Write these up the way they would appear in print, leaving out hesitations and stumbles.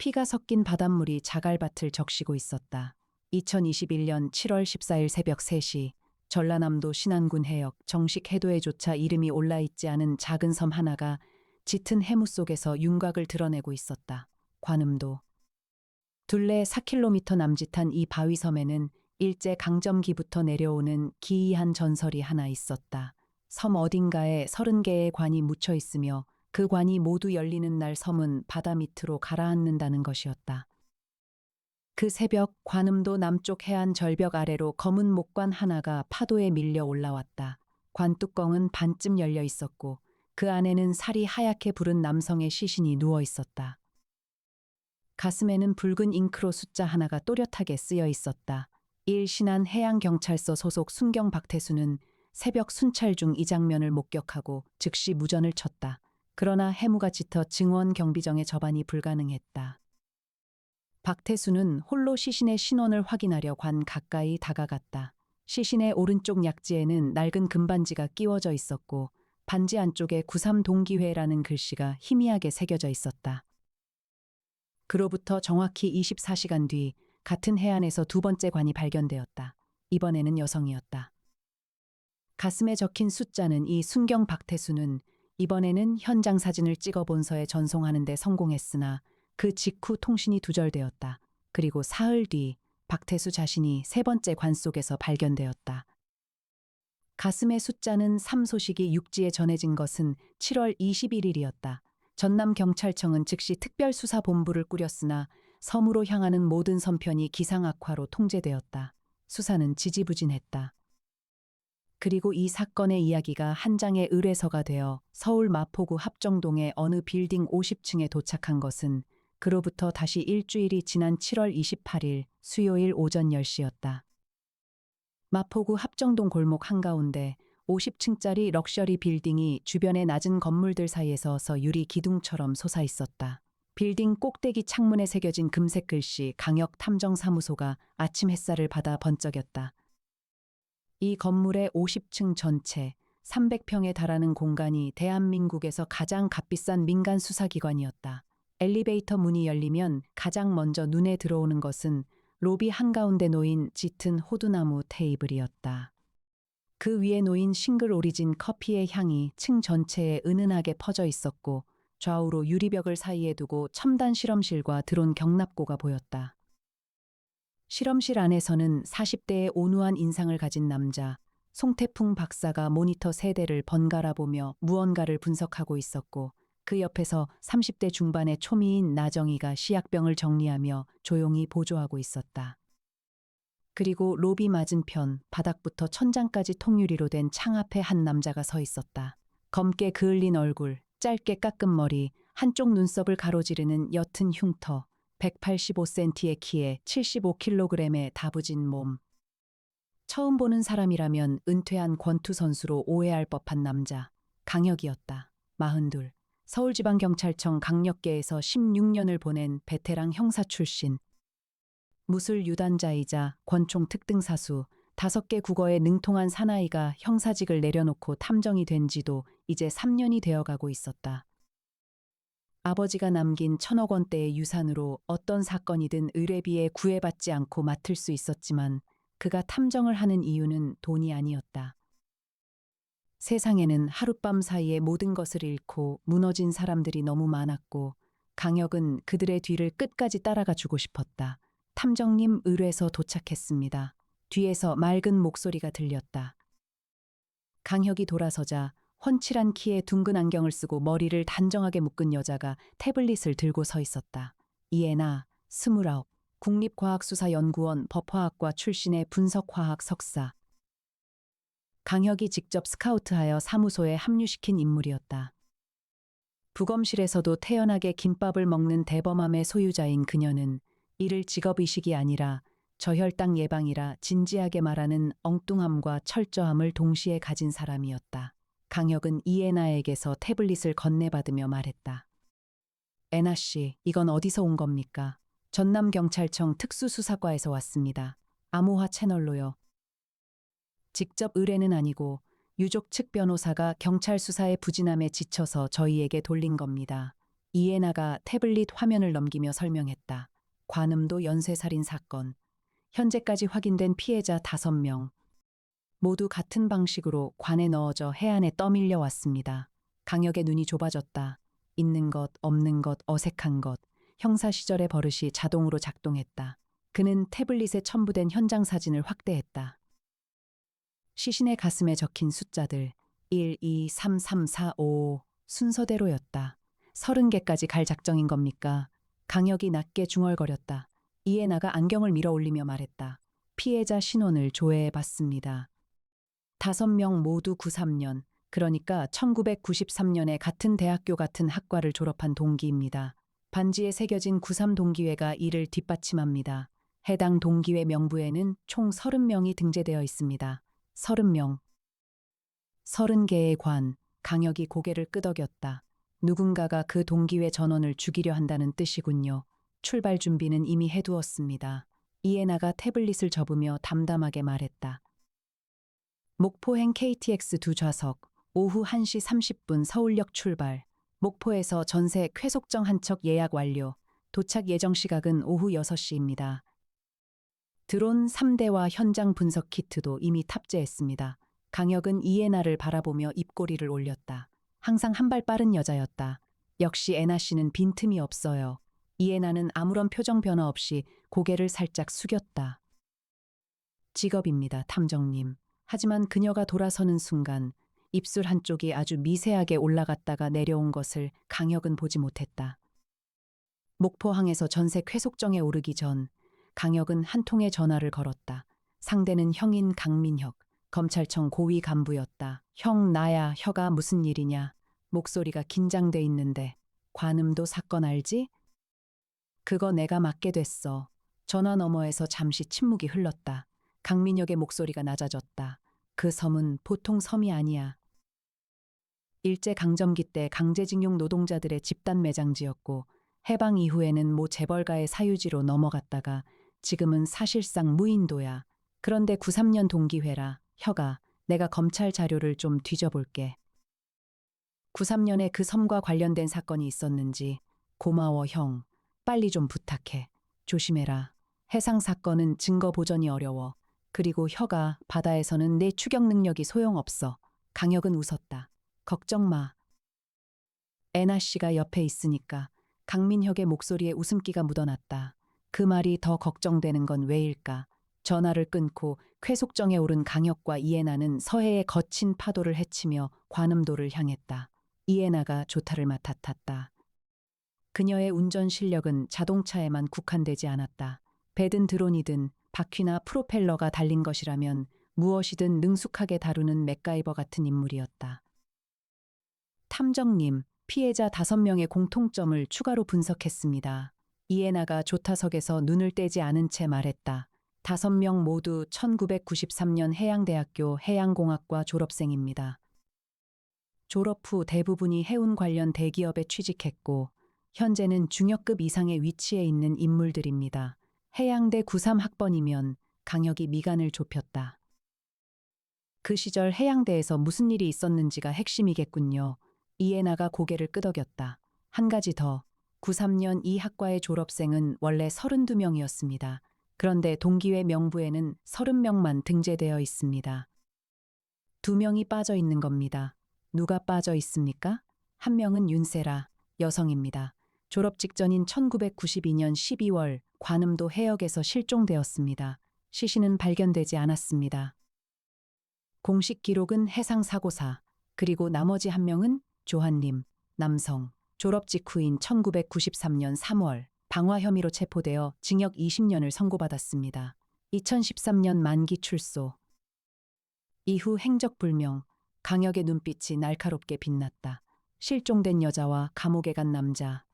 피가 섞인 바닷물이 자갈밭을 적시고 있었다. 2021년 7월 14일 새벽 3시 전라남도 신안군 해역 정식 해도에조차 이름이 올라있지 않은 작은 섬 하나가 짙은 해무 속에서 윤곽을 드러내고 있었다. 관음도. 둘레 4km 남짓한 이 바위섬에는 일제 강점기부터 내려오는 기이한 전설이 하나 있었다. 섬 어딘가에 30개의 관이 묻혀 있으며 그 관이 모두 열리는 날 섬은 바다 밑으로 가라앉는다는 것이었다. 그 새벽 관음도 남쪽 해안 절벽 아래로 검은 목관 하나가 파도에 밀려 올라왔다. 관 뚜껑은 반쯤 열려 있었고 그 안에는 살이 하얗게 부른 남성의 시신이 누워 있었다. 가슴에는 붉은 잉크로 숫자 하나가 또렷하게 쓰여 있었다. 신안 해양경찰서 소속 순경 박태수는 새벽 순찰 중 이 장면을 목격하고 즉시 무전을 쳤다. 그러나 해무가 짙어 증원 경비정의 접안이 불가능했다. 박태수는 홀로 시신의 신원을 확인하려 관 가까이 다가갔다. 시신의 오른쪽 약지에는 낡은 금반지가 끼워져 있었고 반지 안쪽에 93 동기회라는 글씨가 희미하게 새겨져 있었다. 그로부터 정확히 24시간 뒤 같은 해안에서 두 번째 관이 발견되었다. 이번에는 여성이었다. 가슴에 적힌 숫자는 이 순경 박태수는 이번에는 현장 사진을 찍어 본서에 전송하는 데 성공했으나 그 직후 통신이 두절되었다. 그리고 사흘 뒤 박태수 자신이 세 번째 관 속에서 발견되었다. 가슴의 숫자는 3 소식이 육지에 전해진 것은 7월 21일이었다. 전남경찰청은 즉시 특별수사본부를 꾸렸으나 섬으로 향하는 모든 선편이 기상악화로 통제되었다. 수사는 지지부진했다. 그리고 이 사건의 이야기가 한 장의 의뢰서가 되어 서울 마포구 합정동의 어느 빌딩 50층에 도착한 것은 그로부터 다시 일주일이 지난 7월 28일 수요일 오전 10시였다. 마포구 합정동 골목 한가운데 50층짜리 럭셔리 빌딩이 주변의 낮은 건물들 사이에서 유리 기둥처럼 솟아 있었다. 빌딩 꼭대기 창문에 새겨진 금색 글씨 강역탐정사무소가 아침 햇살을 받아 번쩍였다. 이 건물의 50층 전체 300평에 달하는 공간이 대한민국에서 가장 값비싼 민간 수사기관이었다. 엘리베이터 문이 열리면 가장 먼저 눈에 들어오는 것은 로비 한가운데 놓인 짙은 호두나무 테이블이었다. 그 위에 놓인 싱글 오리진 커피의 향이 층 전체에 은은하게 퍼져 있었고 좌우로 유리벽을 사이에 두고 첨단 실험실과 드론 경납고가 보였다. 실험실 안에서는 40대의 온우한 인상을 가진 남자, 송태풍 박사가 모니터 세대를 번갈아 보며 무언가를 분석하고 있었고 그 옆에서 30대 중반의 초미인 나정이가 시약병을 정리하며 조용히 보조하고 있었다. 그리고 로비 맞은편 바닥부터 천장까지 통유리로 된 창 앞에 한 남자가 서 있었다. 검게 그을린 얼굴, 짧게 깎은 머리, 한쪽 눈썹을 가로지르는 옅은 흉터, 185cm의 키에 75kg의 다부진 몸. 처음 보는 사람이라면 은퇴한 권투 선수로 오해할 법한 남자, 강혁이었다. 42. 서울지방경찰청 강력계에서 16년을 보낸 베테랑 형사 출신. 무술 유단자이자 권총 특등사수, 5개 국어에 능통한 사나이가 형사직을 내려놓고 탐정이 된 지도 이제 3년이 되어가고 있었다. 아버지가 남긴 1,000억 원대의 유산으로 어떤 사건이든 의뢰비에 구애받지 않고 맡을 수 있었지만 그가 탐정을 하는 이유는 돈이 아니었다. 세상에는 하룻밤 사이에 모든 것을 잃고 무너진 사람들이 너무 많았고 강혁은 그들의 뒤를 끝까지 따라가 주고 싶었다. 탐정님 의뢰서 도착했습니다. 뒤에서 맑은 목소리가 들렸다. 강혁이 돌아서자 훤칠한 키에 둥근 안경을 쓰고 머리를 단정하게 묶은 여자가 태블릿을 들고 서 있었다. 이애나, 29, 국립과학수사연구원 법화학과 출신의 분석화학 석사. 강혁이 직접 스카우트하여 사무소에 합류시킨 인물이었다. 부검실에서도 태연하게 김밥을 먹는 대범함의 소유자인 그녀는 이를 직업의식이 아니라 저혈당 예방이라 진지하게 말하는 엉뚱함과 철저함을 동시에 가진 사람이었다. 강혁은 이애나에게서 태블릿을 건네받으며 말했다. 애나 씨, 이건 어디서 온 겁니까? 전남경찰청 특수수사과에서 왔습니다. 암호화 채널로요. 직접 의뢰는 아니고 유족 측 변호사가 경찰 수사의 부진함에 지쳐서 저희에게 돌린 겁니다. 이해나가 태블릿 화면을 넘기며 설명했다. 관음도 연쇄살인 사건. 현재까지 확인된 피해자 5명. 모두 같은 방식으로 관에 넣어져 해안에 떠밀려 왔습니다. 강혁의 눈이 좁아졌다. 있는 것, 없는 것, 어색한 것. 형사 시절의 버릇이 자동으로 작동했다. 그는 태블릿에 첨부된 현장 사진을 확대했다. 시신의 가슴에 적힌 숫자들 1, 2, 3, 3, 4, 5 순서대로였다. 30개까지 갈 작정인 겁니까? 강혁이 낮게 중얼거렸다. 이해나가 안경을 밀어 올리며 말했다. 피해자 신원을 조회해봤습니다. 5명 모두 93년, 그러니까 1993년에 같은 대학교 같은 학과를 졸업한 동기입니다. 반지에 새겨진 93 동기회가 이를 뒷받침합니다. 해당 동기회 명부에는 총 30명이 등재되어 있습니다. 30명. 30개의 관, 강혁이 고개를 끄덕였다. 누군가가 그 동기회 전원을 죽이려 한다는 뜻이군요. 출발 준비는 이미 해두었습니다. 이해나가 태블릿을 접으며 담담하게 말했다. 목포행 KTX 2좌석, 오후 1시 30분 서울역 출발. 목포에서 전세 쾌속정 한 척 예약 완료. 도착 예정 시각은 오후 6시입니다. 드론 3대와 현장 분석 키트도 이미 탑재했습니다. 강혁은 이해나를 바라보며 입꼬리를 올렸다. 항상 한 발 빠른 여자였다. 역시 애나 씨는 빈틈이 없어요. 이해나는 아무런 표정 변화 없이 고개를 살짝 숙였다. 직업입니다, 탐정님. 하지만 그녀가 돌아서는 순간 입술 한쪽이 아주 미세하게 올라갔다가 내려온 것을 강혁은 보지 못했다. 목포항에서 전세 쾌속정에 오르기 전 강혁은 한 통의 전화를 걸었다. 상대는 형인 강민혁, 검찰청 고위 간부였다. 형 나야, 혀가 무슨 일이냐. 목소리가 긴장돼 있는데. 관음도 사건 알지? 그거 내가 맡게 됐어. 전화 너머에서 잠시 침묵이 흘렀다. 강민혁의 목소리가 낮아졌다. 그 섬은 보통 섬이 아니야. 일제강점기 때 강제징용 노동자들의 집단 매장지였고 해방 이후에는 모 재벌가의 사유지로 넘어갔다가 지금은 사실상 무인도야. 그런데 93년 동기회라. 혀가 내가 검찰 자료를 좀 뒤져볼게. 93년에 그 섬과 관련된 사건이 있었는지. 고마워 형. 빨리 좀 부탁해. 조심해라. 해상 사건은 증거 보전이 어려워. 그리고 혀가 바다에서는 내 추격 능력이 소용없어. 강혁은 웃었다. 걱정 마. 애나 씨가 옆에 있으니까. 강민혁의 목소리에 웃음기가 묻어났다. 그 말이 더 걱정되는 건 왜일까? 전화를 끊고 쾌속정에 오른 강혁과 이해나는 서해의 거친 파도를 헤치며 관음도를 향했다. 이해나가 조타를 맡아 탔다. 그녀의 운전 실력은 자동차에만 국한되지 않았다. 배든 드론이든 바퀴나 프로펠러가 달린 것이라면 무엇이든 능숙하게 다루는 맥가이버 같은 인물이었다. 탐정님, 피해자 5명의 공통점을 추가로 분석했습니다. 이해나가 조타석에서 눈을 떼지 않은 채 말했다. 5명 모두 1993년 해양대학교 해양공학과 졸업생입니다. 졸업 후 대부분이 해운 관련 대기업에 취직했고 현재는 중역급 이상의 위치에 있는 인물들입니다. 해양대 93학번이면 강혁이 미간을 좁혔다. 그 시절 해양대에서 무슨 일이 있었는지가 핵심이겠군요. 이해나가 고개를 끄덕였다. 한 가지 더. 93년 이 학과의 졸업생은 원래 32명이었습니다. 그런데 동기회 명부에는 30명만 등재되어 있습니다. 2명이 빠져 있는 겁니다. 누가 빠져 있습니까? 한 명은 윤세라, 여성입니다. 졸업 직전인 1992년 12월 관음도 해역에서 실종되었습니다. 시신은 발견되지 않았습니다. 공식 기록은 해상사고사, 그리고 나머지 한 명은 조한님, 남성, 졸업 직후인 1993년 3월 방화 혐의로 체포되어 징역 20년을 선고받았습니다. 2013년 만기 출소. 이후 행적불명, 강혁의 눈빛이 날카롭게 빛났다. 실종된 여자와 감옥에 간 남자.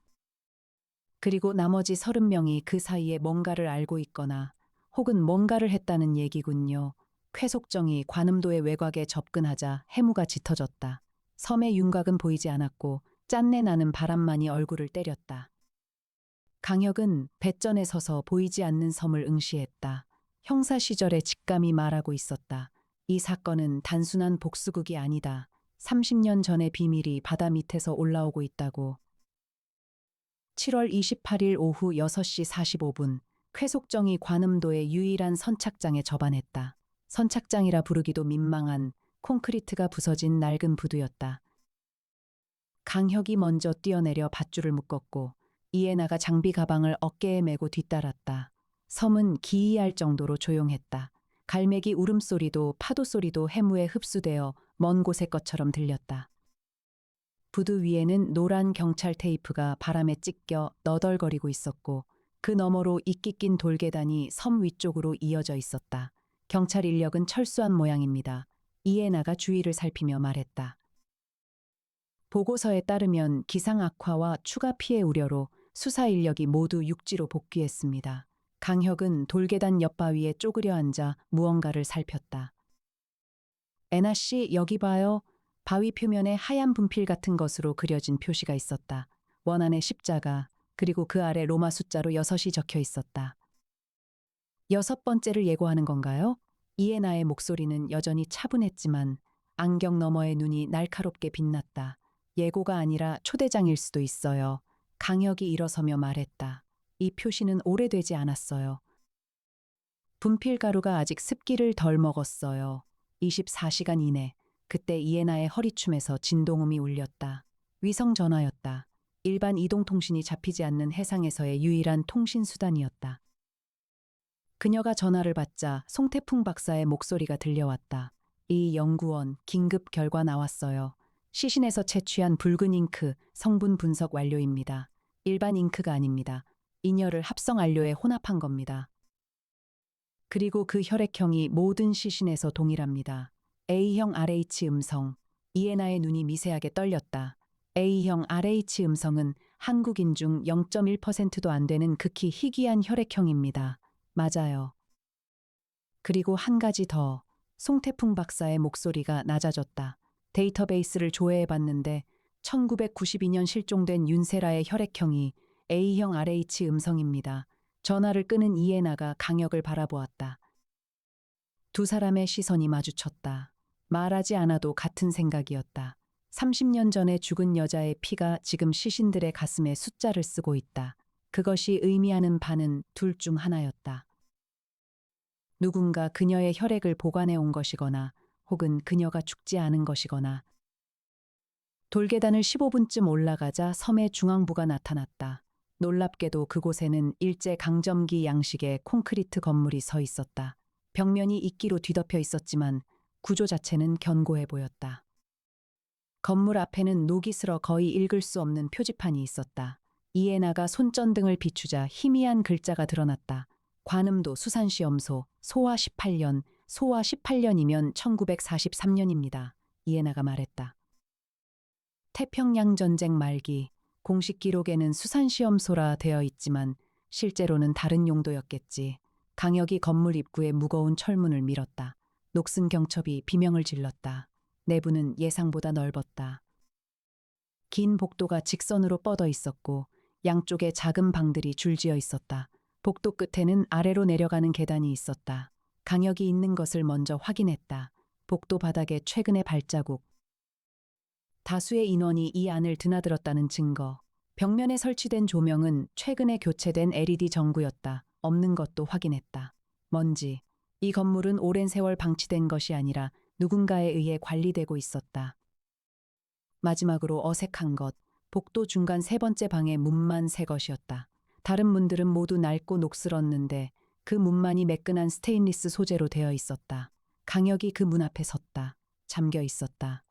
그리고 나머지 30명이 그 사이에 뭔가를 알고 있거나 혹은 뭔가를 했다는 얘기군요. 쾌속정이 관음도의 외곽에 접근하자 해무가 짙어졌다. 섬의 윤곽은 보이지 않았고 짠내 나는 바람만이 얼굴을 때렸다. 강혁은 배전에 서서 보이지 않는 섬을 응시했다. 형사 시절의 직감이 말하고 있었다. 이 사건은 단순한 복수극이 아니다. 30년 전의 비밀이 바다 밑에서 올라오고 있다고. 7월 28일 오후 6시 45분, 쾌속정이 관음도의 유일한 선착장에 접안했다. 선착장이라 부르기도 민망한 콘크리트가 부서진 낡은 부두였다. 강혁이 먼저 뛰어내려 밧줄을 묶었고 이에나가 장비 가방을 어깨에 메고 뒤따랐다. 섬은 기이할 정도로 조용했다. 갈매기 울음소리도 파도소리도 해무에 흡수되어 먼 곳의 것처럼 들렸다. 부두 위에는 노란 경찰 테이프가 바람에 찢겨 너덜거리고 있었고 그 너머로 이끼 낀 돌계단이 섬 위쪽으로 이어져 있었다. 경찰 인력은 철수한 모양입니다. 이에나가 주위를 살피며 말했다. 보고서에 따르면 기상 악화와 추가 피해 우려로 수사 인력이 모두 육지로 복귀했습니다. 강혁은 돌계단 옆바위에 쪼그려 앉아 무언가를 살폈다. 애나 씨, 여기 봐요. 바위 표면에 하얀 분필 같은 것으로 그려진 표시가 있었다. 원안에 십자가, 그리고 그 아래 로마 숫자로 6이 적혀 있었다. 6번째를 예고하는 건가요? 이에나의 목소리는 여전히 차분했지만 안경 너머의 눈이 날카롭게 빛났다. 예고가 아니라 초대장일 수도 있어요. 강혁이 일어서며 말했다. 이 표시는 오래되지 않았어요. 분필 가루가 아직 습기를 덜 먹었어요. 24시간 이내. 그때 이에나의 허리춤에서 진동음이 울렸다. 위성 전화였다. 일반 이동통신이 잡히지 않는 해상에서의 유일한 통신 수단이었다. 그녀가 전화를 받자 송태풍 박사의 목소리가 들려왔다. 이 연구원 긴급 결과 나왔어요. 시신에서 채취한 붉은 잉크 성분 분석 완료입니다. 일반 잉크가 아닙니다. 인혈을 합성 안료에 혼합한 겁니다. 그리고 그 혈액형이 모든 시신에서 동일합니다. A형 RH 음성. 이에나의 눈이 미세하게 떨렸다. A형 RH 음성은 한국인 중 0.1%도 안 되는 극히 희귀한 혈액형입니다. 맞아요. 그리고 한 가지 더. 송태풍 박사의 목소리가 낮아졌다. 데이터베이스를 조회해봤는데 1992년 실종된 윤세라의 혈액형이 A형 RH 음성입니다. 전화를 끄는 이에나가 강혁을 바라보았다. 두 사람의 시선이 마주쳤다. 말하지 않아도 같은 생각이었다. 30년 전에 죽은 여자의 피가 지금 시신들의 가슴에 숫자를 쓰고 있다. 그것이 의미하는 바는 둘 중 하나였다. 누군가 그녀의 혈액을 보관해 온 것이거나 혹은 그녀가 죽지 않은 것이거나. 돌계단을 15분쯤 올라가자 섬의 중앙부가 나타났다. 놀랍게도 그곳에는 일제 강점기 양식의 콘크리트 건물이 서 있었다. 벽면이 이끼로 뒤덮여 있었지만 구조 자체는 견고해 보였다. 건물 앞에는 녹이 슬어 거의 읽을 수 없는 표지판이 있었다. 이에나가 손전등을 비추자 희미한 글자가 드러났다. 관음도 수산시험소, 소화 18년, 소화 18년이면 1943년입니다. 이에나가 말했다. 태평양 전쟁 말기, 공식 기록에는 수산시험소라 되어 있지만 실제로는 다른 용도였겠지. 강혁이 건물 입구에 무거운 철문을 밀었다. 녹슨 경첩이 비명을 질렀다. 내부는 예상보다 넓었다. 긴 복도가 직선으로 뻗어 있었고 양쪽에 작은 방들이 줄지어 있었다. 복도 끝에는 아래로 내려가는 계단이 있었다. 강혁이 있는 것을 먼저 확인했다. 복도 바닥에 최근의 발자국. 다수의 인원이 이 안을 드나들었다는 증거. 벽면에 설치된 조명은 최근에 교체된 LED 전구였다. 없는 것도 확인했다. 먼지. 이 건물은 오랜 세월 방치된 것이 아니라 누군가에 의해 관리되고 있었다. 마지막으로 어색한 것. 복도 중간 세 번째 방의 문만 새 것이었다. 다른 문들은 모두 낡고 녹슬었는데 그 문만이 매끈한 스테인리스 소재로 되어 있었다. 강혁이 그 문 앞에 섰다. 잠겨 있었다.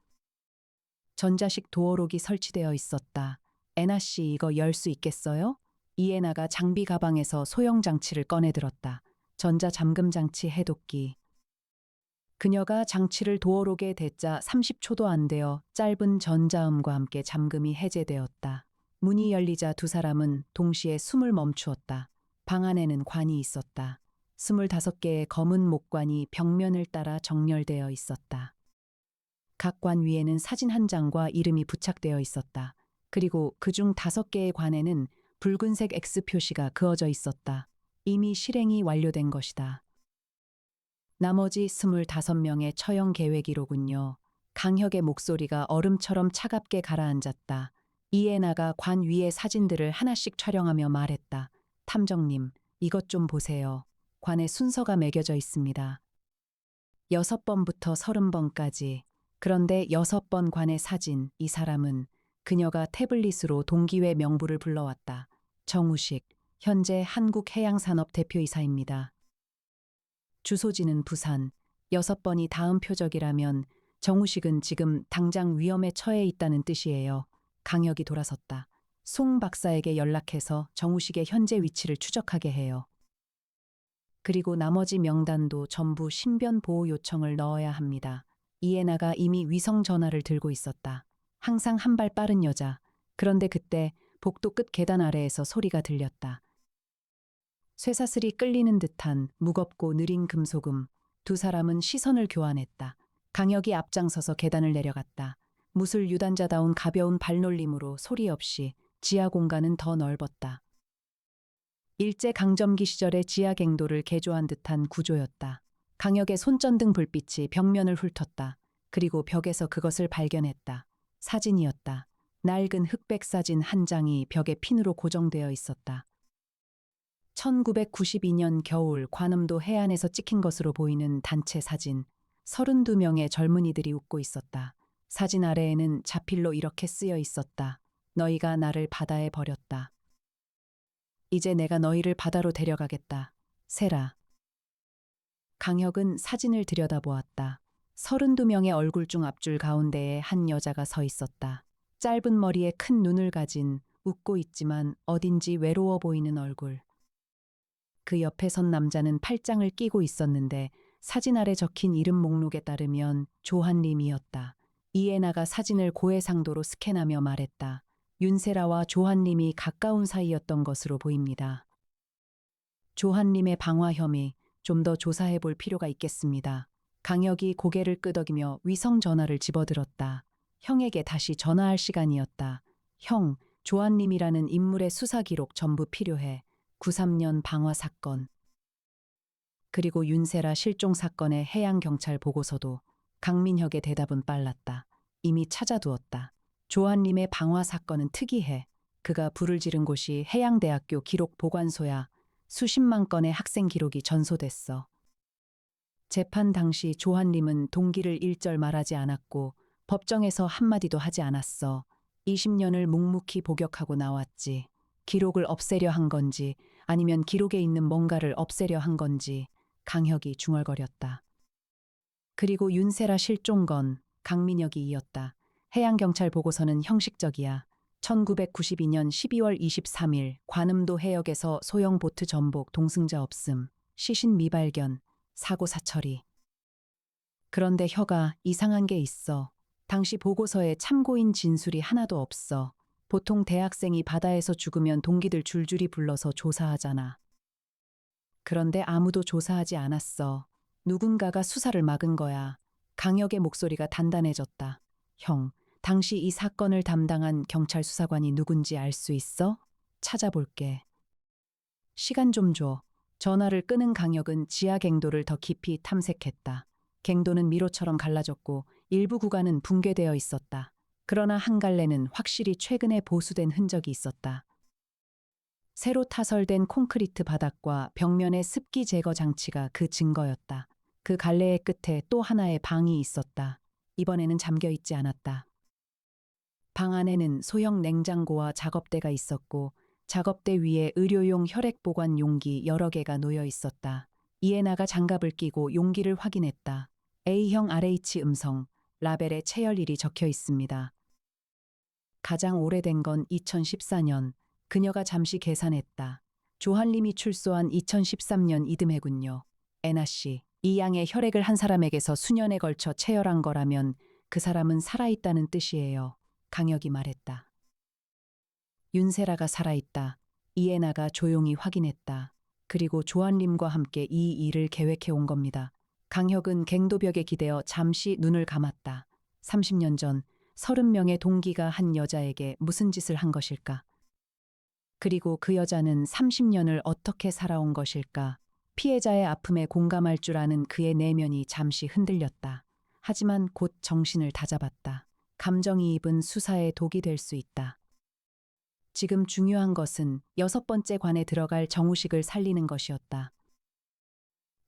전자식 도어록이 설치되어 있었다. 애나 씨, 이거 열 수 있겠어요? 이에나가 장비 가방에서 소형 장치를 꺼내 들었다. 전자 잠금 장치 해독기. 그녀가 장치를 도어록에 댔자 30초도 안 되어 짧은 전자음과 함께 잠금이 해제되었다. 문이 열리자 두 사람은 동시에 숨을 멈추었다. 방 안에는 관이 있었다. 25개의 검은 목관이 벽면을 따라 정렬되어 있었다. 각 관 위에는 사진 한 장과 이름이 부착되어 있었다. 그리고 그중 5개의 관에는 붉은색 X 표시가 그어져 있었다. 이미 실행이 완료된 것이다. 나머지 25명의 처형 계획이로군요. 강혁의 목소리가 얼음처럼 차갑게 가라앉았다. 이에나가 관 위의 사진들을 하나씩 촬영하며 말했다. 탐정님, 이것 좀 보세요. 관에 순서가 매겨져 있습니다. 6번부터 30번까지. 그런데 6번 관의 사진, 이 사람은 그녀가 태블릿으로 동기회 명부를 불러왔다. 정우식, 현재 한국해양산업 대표이사입니다. 주소지는 부산. 6번이 다음 표적이라면 정우식은 지금 당장 위험에 처해 있다는 뜻이에요. 강혁이 돌아섰다. 송 박사에게 연락해서 정우식의 현재 위치를 추적하게 해요. 그리고 나머지 명단도 전부 신변 보호 요청을 넣어야 합니다. 이에나가 이미 위성 전화를 들고 있었다. 항상 한 발 빠른 여자. 그런데 그때 복도 끝 계단 아래에서 소리가 들렸다. 쇠사슬이 끌리는 듯한 무겁고 느린 금소금. 두 사람은 시선을 교환했다. 강혁이 앞장서서 계단을 내려갔다. 무술 유단자다운 가벼운 발놀림으로 소리 없이 지하 공간은 더 넓었다. 일제 강점기 시절의 지하 갱도를 개조한 듯한 구조였다. 강혁의 손전등 불빛이 벽면을 훑었다. 그리고 벽에서 그것을 발견했다. 사진이었다. 낡은 흑백 사진 한 장이 벽에 핀으로 고정되어 있었다. 1992년 겨울 관음도 해안에서 찍힌 것으로 보이는 단체 사진. 32명의 젊은이들이 웃고 있었다. 사진 아래에는 자필로 이렇게 쓰여 있었다. 너희가 나를 바다에 버렸다. 이제 내가 너희를 바다로 데려가겠다. 세라. 강혁은 사진을 들여다보았다. 32명의 얼굴 중 앞줄 가운데에 한 여자가 서 있었다. 짧은 머리에 큰 눈을 가진 웃고 있지만 어딘지 외로워 보이는 얼굴. 그 옆에 선 남자는 팔짱을 끼고 있었는데 사진 아래 적힌 이름 목록에 따르면 조한림이었다. 이에나가 사진을 고해상도로 스캔하며 말했다. 윤세라와 조한림이 가까운 사이였던 것으로 보입니다. 조한림의 방화 혐의 좀 더 조사해 볼 필요가 있겠습니다. 강혁이 고개를 끄덕이며 위성 전화를 집어들었다. 형에게 다시 전화할 시간이었다. 형, 조한림이라는 인물의 수사 기록 전부 필요해. 93년 방화 사건. 그리고 윤세라 실종 사건의 해양경찰 보고서도. 강민혁의 대답은 빨랐다. 이미 찾아두었다. 조한림의 방화 사건은 특이해. 그가 불을 지른 곳이 해양대학교 기록 보관소야. 수십만 건의 학생 기록이 전소됐어. 재판 당시 조한림은 동기를 일절 말하지 않았고 법정에서 한마디도 하지 않았어. 20년을 묵묵히 복역하고 나왔지. 기록을 없애려 한 건지 아니면 기록에 있는 뭔가를 없애려 한 건지 강혁이 중얼거렸다. 그리고 윤세라 실종건 강민혁이 이었다. 해양경찰 보고서는 형식적이야. 1992년 12월 23일 관음도 해역에서 소형 보트 전복 동승자 없음. 시신 미발견. 사고 사처리. 그런데 혀가 이상한 게 있어. 당시 보고서에 참고인 진술이 하나도 없어. 보통 대학생이 바다에서 죽으면 동기들 줄줄이 불러서 조사하잖아. 그런데 아무도 조사하지 않았어. 누군가가 수사를 막은 거야. 강혁의 목소리가 단단해졌다. 형, 당시 이 사건을 담당한 경찰 수사관이 누군지 알 수 있어? 찾아볼게. 시간 좀 줘. 전화를 끄는 강혁은 지하 갱도를 더 깊이 탐색했다. 갱도는 미로처럼 갈라졌고 일부 구간은 붕괴되어 있었다. 그러나 한 갈래는 확실히 최근에 보수된 흔적이 있었다. 새로 타설된 콘크리트 바닥과 벽면의 습기 제거 장치가 그 증거였다. 그 갈래의 끝에 또 하나의 방이 있었다. 이번에는 잠겨 있지 않았다. 방 안에는 소형 냉장고와 작업대가 있었고 작업대 위에 의료용 혈액 보관 용기 여러 개가 놓여 있었다. 이에나가 장갑을 끼고 용기를 확인했다. A형 RH 음성, 라벨에 체열일이 적혀 있습니다. 가장 오래된 건 2014년. 그녀가 잠시 계산했다. 조한림이 출소한 2013년 이듬해군요. 애나 씨, 이 양의 혈액을 한 사람에게서 수년에 걸쳐 체열한 거라면 그 사람은 살아있다는 뜻이에요. 강혁이 말했다. 윤세라가 살아있다. 이에나가 조용히 확인했다. 그리고 조한림과 함께 이 일을 계획해 온 겁니다. 강혁은 갱도벽에 기대어 잠시 눈을 감았다. 30년 전 30명의 동기가 한 여자에게 무슨 짓을 한 것일까? 그리고 그 여자는 30년을 어떻게 살아온 것일까? 피해자의 아픔에 공감할 줄 아는 그의 내면이 잠시 흔들렸다. 하지만 곧 정신을 다잡았다. 감정이입은 수사에 독이 될 수 있다. 지금 중요한 것은 6번째 관에 들어갈 정우식을 살리는 것이었다.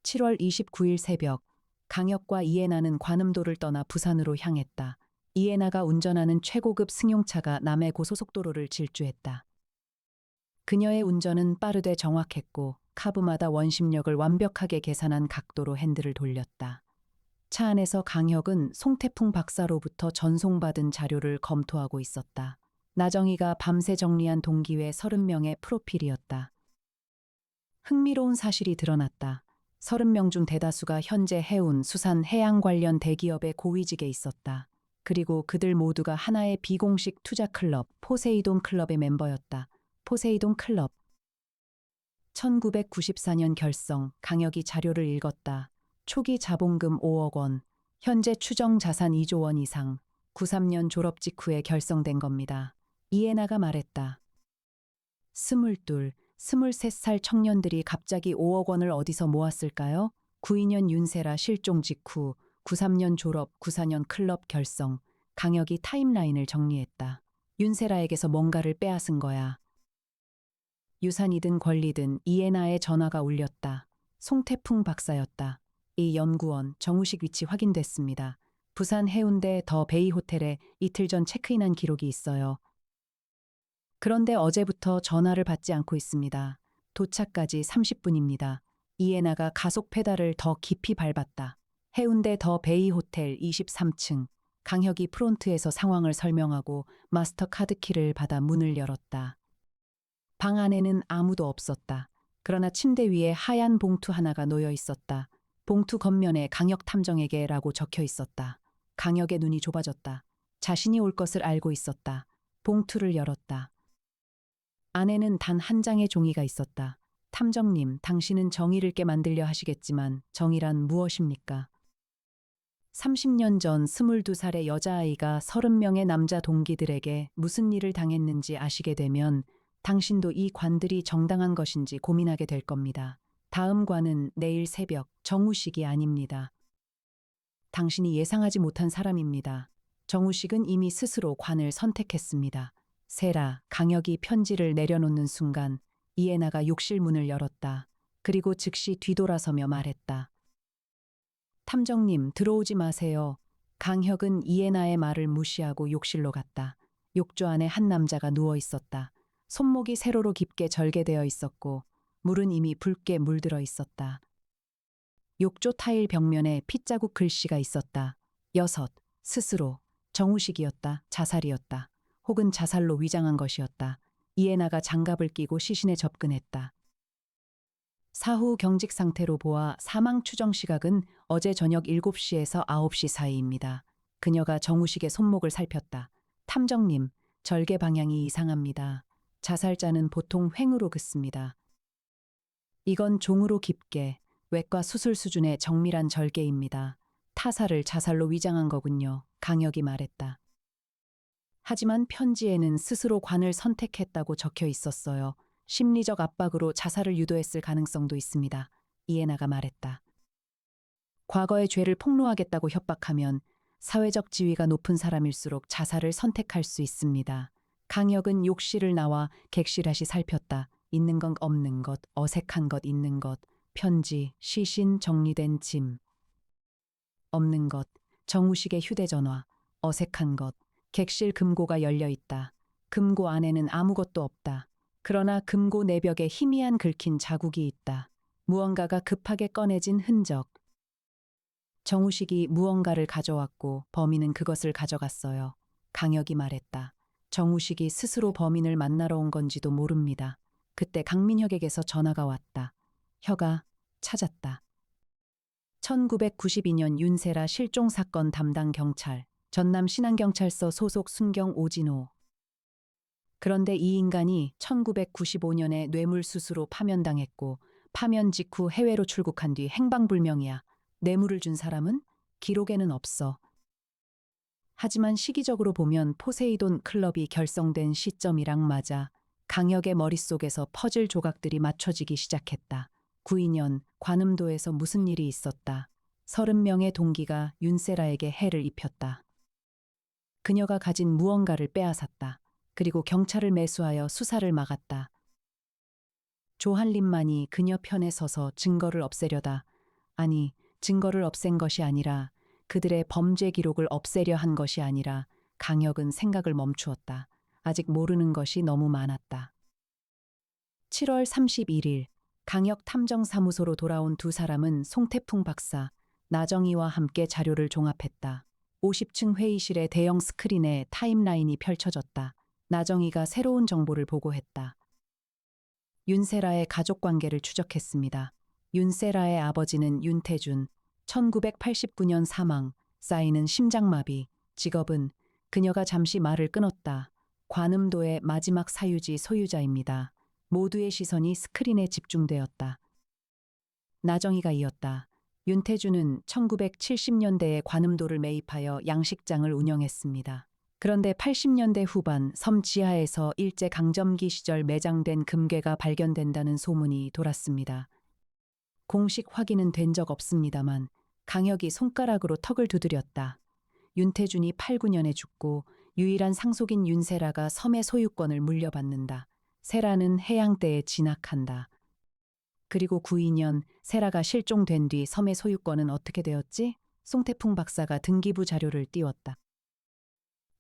7월 29일 새벽, 강혁과 이해나는 관음도를 떠나 부산으로 향했다. 이해나가 운전하는 최고급 승용차가 남해 고속도로를 질주했다. 그녀의 운전은 빠르되 정확했고 카브마다 원심력을 완벽하게 계산한 각도로 핸들을 돌렸다. 차 안에서 강혁은 송태풍 박사로부터 전송받은 자료를 검토하고 있었다. 나정희가 밤새 정리한 동기회 30명의 프로필이었다. 흥미로운 사실이 드러났다. 30명 중 대다수가 현재 해운, 수산, 해양 관련 대기업의 고위직에 있었다. 그리고 그들 모두가 하나의 비공식 투자 클럽, 포세이돈 클럽의 멤버였다. 포세이돈 클럽. 1994년 결성, 강혁이 자료를 읽었다. 초기 자본금 5억 원, 현재 추정 자산 2조 원 이상, 93년 졸업 직후에 결성된 겁니다. 이해나가 말했다. 22, 23살 청년들이 갑자기 5억 원을 어디서 모았을까요? 92년 윤세라 실종 직후, 93년 졸업, 94년 클럽 결성, 강혁이 타임라인을 정리했다. 윤세라에게서 뭔가를 빼앗은 거야. 유산이든 권리든 이해나의 전화가 울렸다. 송태풍 박사였다. 이 연구원 정우식 위치 확인됐습니다. 부산 해운대 더 베이 호텔에 이틀 전 체크인한 기록이 있어요. 그런데 어제부터 전화를 받지 않고 있습니다. 도착까지 30분입니다. 이해나가 가속 페달을 더 깊이 밟았다. 해운대 더 베이 호텔 23층. 강혁이 프론트에서 상황을 설명하고 마스터 카드키를 받아 문을 열었다. 방 안에는 아무도 없었다. 그러나 침대 위에 하얀 봉투 하나가 놓여 있었다. 봉투 겉면에 강혁 탐정에게라고 적혀 있었다. 강혁의 눈이 좁아졌다. 자신이 올 것을 알고 있었다. 봉투를 열었다. 안에는 단 한 장의 종이가 있었다. 탐정님, 당신은 정의를 깨 만들려 하시겠지만 정의란 무엇입니까? 30년 전 22살의 여자아이가 30명의 남자 동기들에게 무슨 일을 당했는지 아시게 되면 당신도 이 관들이 정당한 것인지 고민하게 될 겁니다. 다음 관은 내일 새벽 정우식이 아닙니다. 당신이 예상하지 못한 사람입니다. 정우식은 이미 스스로 관을 선택했습니다. 세라, 강혁이 편지를 내려놓는 순간 이해나가 욕실 문을 열었다. 그리고 즉시 뒤돌아서며 말했다. 탐정님, 들어오지 마세요. 강혁은 이해나의 말을 무시하고 욕실로 갔다. 욕조 안에 한 남자가 누워 있었다. 손목이 세로로 깊게 절개되어 있었고 물은 이미 붉게 물들어 있었다. 욕조 타일 벽면에 핏자국 글씨가 있었다. 6. 스스로. 정우식이었다. 자살이었다. 혹은 자살로 위장한 것이었다. 이해나가 장갑을 끼고 시신에 접근했다. 사후 경직 상태로 보아 사망 추정 시각은 어제 저녁 7시에서 9시 사이입니다. 그녀가 정우식의 손목을 살폈다. 탐정님, 절개 방향이 이상합니다. 자살자는 보통 횡으로 긋습니다. 이건 종으로 깊게, 외과 수술 수준의 정밀한 절개입니다. 타살을 자살로 위장한 거군요. 강혁이 말했다. 하지만 편지에는 스스로 관을 선택했다고 적혀 있었어요. 심리적 압박으로 자살을 유도했을 가능성도 있습니다. 이해나가 말했다. 과거의 죄를 폭로하겠다고 협박하면 사회적 지위가 높은 사람일수록 자살을 선택할 수 있습니다. 강혁은 욕실을 나와 객실하시 살폈다. 있는 것 없는 것, 어색한 것 있는 것, 편지, 시신, 정리된 짐. 없는 것, 정우식의 휴대전화, 어색한 것, 객실 금고가 열려 있다. 금고 안에는 아무것도 없다. 그러나 금고 내벽에 희미한 긁힌 자국이 있다. 무언가가 급하게 꺼내진 흔적. 정우식이 무언가를 가져왔고 범인은 그것을 가져갔어요. 강혁이 말했다. 정우식이 스스로 범인을 만나러 온 건지도 모릅니다. 그때 강민혁에게서 전화가 왔다. 혁아, 찾았다. 1992년 윤세라 실종 사건 담당 경찰, 전남 신안경찰서 소속 순경 오진호. 그런데 이 인간이 1995년에 뇌물수수로 파면당했고 파면 직후 해외로 출국한 뒤 행방불명이야. 뇌물을 준 사람은 기록에는 없어. 하지만 시기적으로 보면 포세이돈 클럽이 결성된 시점이랑 맞아 강혁의 머릿속에서 퍼즐 조각들이 맞춰지기 시작했다. 92년 관음도에서 무슨 일이 있었다. 30명의 동기가 윤세라에게 해를 입혔다. 그녀가 가진 무언가를 빼앗았다. 그리고 경찰을 매수하여 수사를 막았다. 조한림만이 그녀 편에 서서 증거를 없애려다, 아니, 증거를 없앤 것이 아니라 그들의 범죄 기록을 없애려 한 것이 아니라 강혁은 생각을 멈추었다. 아직 모르는 것이 너무 많았다. 7월 31일 강혁 탐정사무소로 돌아온 두 사람은 송태풍 박사, 나정희와 함께 자료를 종합했다. 50층 회의실의 대형 스크린에 타임라인이 펼쳐졌다. 나정희가 새로운 정보를 보고했다. 윤세라의 가족 관계를 추적했습니다. 윤세라의 아버지는 윤태준, 1989년 사망, 쌓이는 심장마비, 직업은 그녀가 잠시 말을 끊었다. 관음도의 마지막 사유지 소유자입니다. 모두의 시선이 스크린에 집중되었다. 나정희가 이었다. 윤태준은 1970년대에 관음도를 매입하여 양식장을 운영했습니다. 그런데 80년대 후반 섬 지하에서 일제 강점기 시절 매장된 금괴가 발견된다는 소문이 돌았습니다. 공식 확인은 된 적 없습니다만 강혁이 손가락으로 턱을 두드렸다. 윤태준이 89년에 죽고 유일한 상속인 윤세라가 섬의 소유권을 물려받는다. 세라는 해양대에 진학한다. 그리고 92년 세라가 실종된 뒤 섬의 소유권은 어떻게 되었지? 송태풍 박사가 등기부 자료를 띄웠다.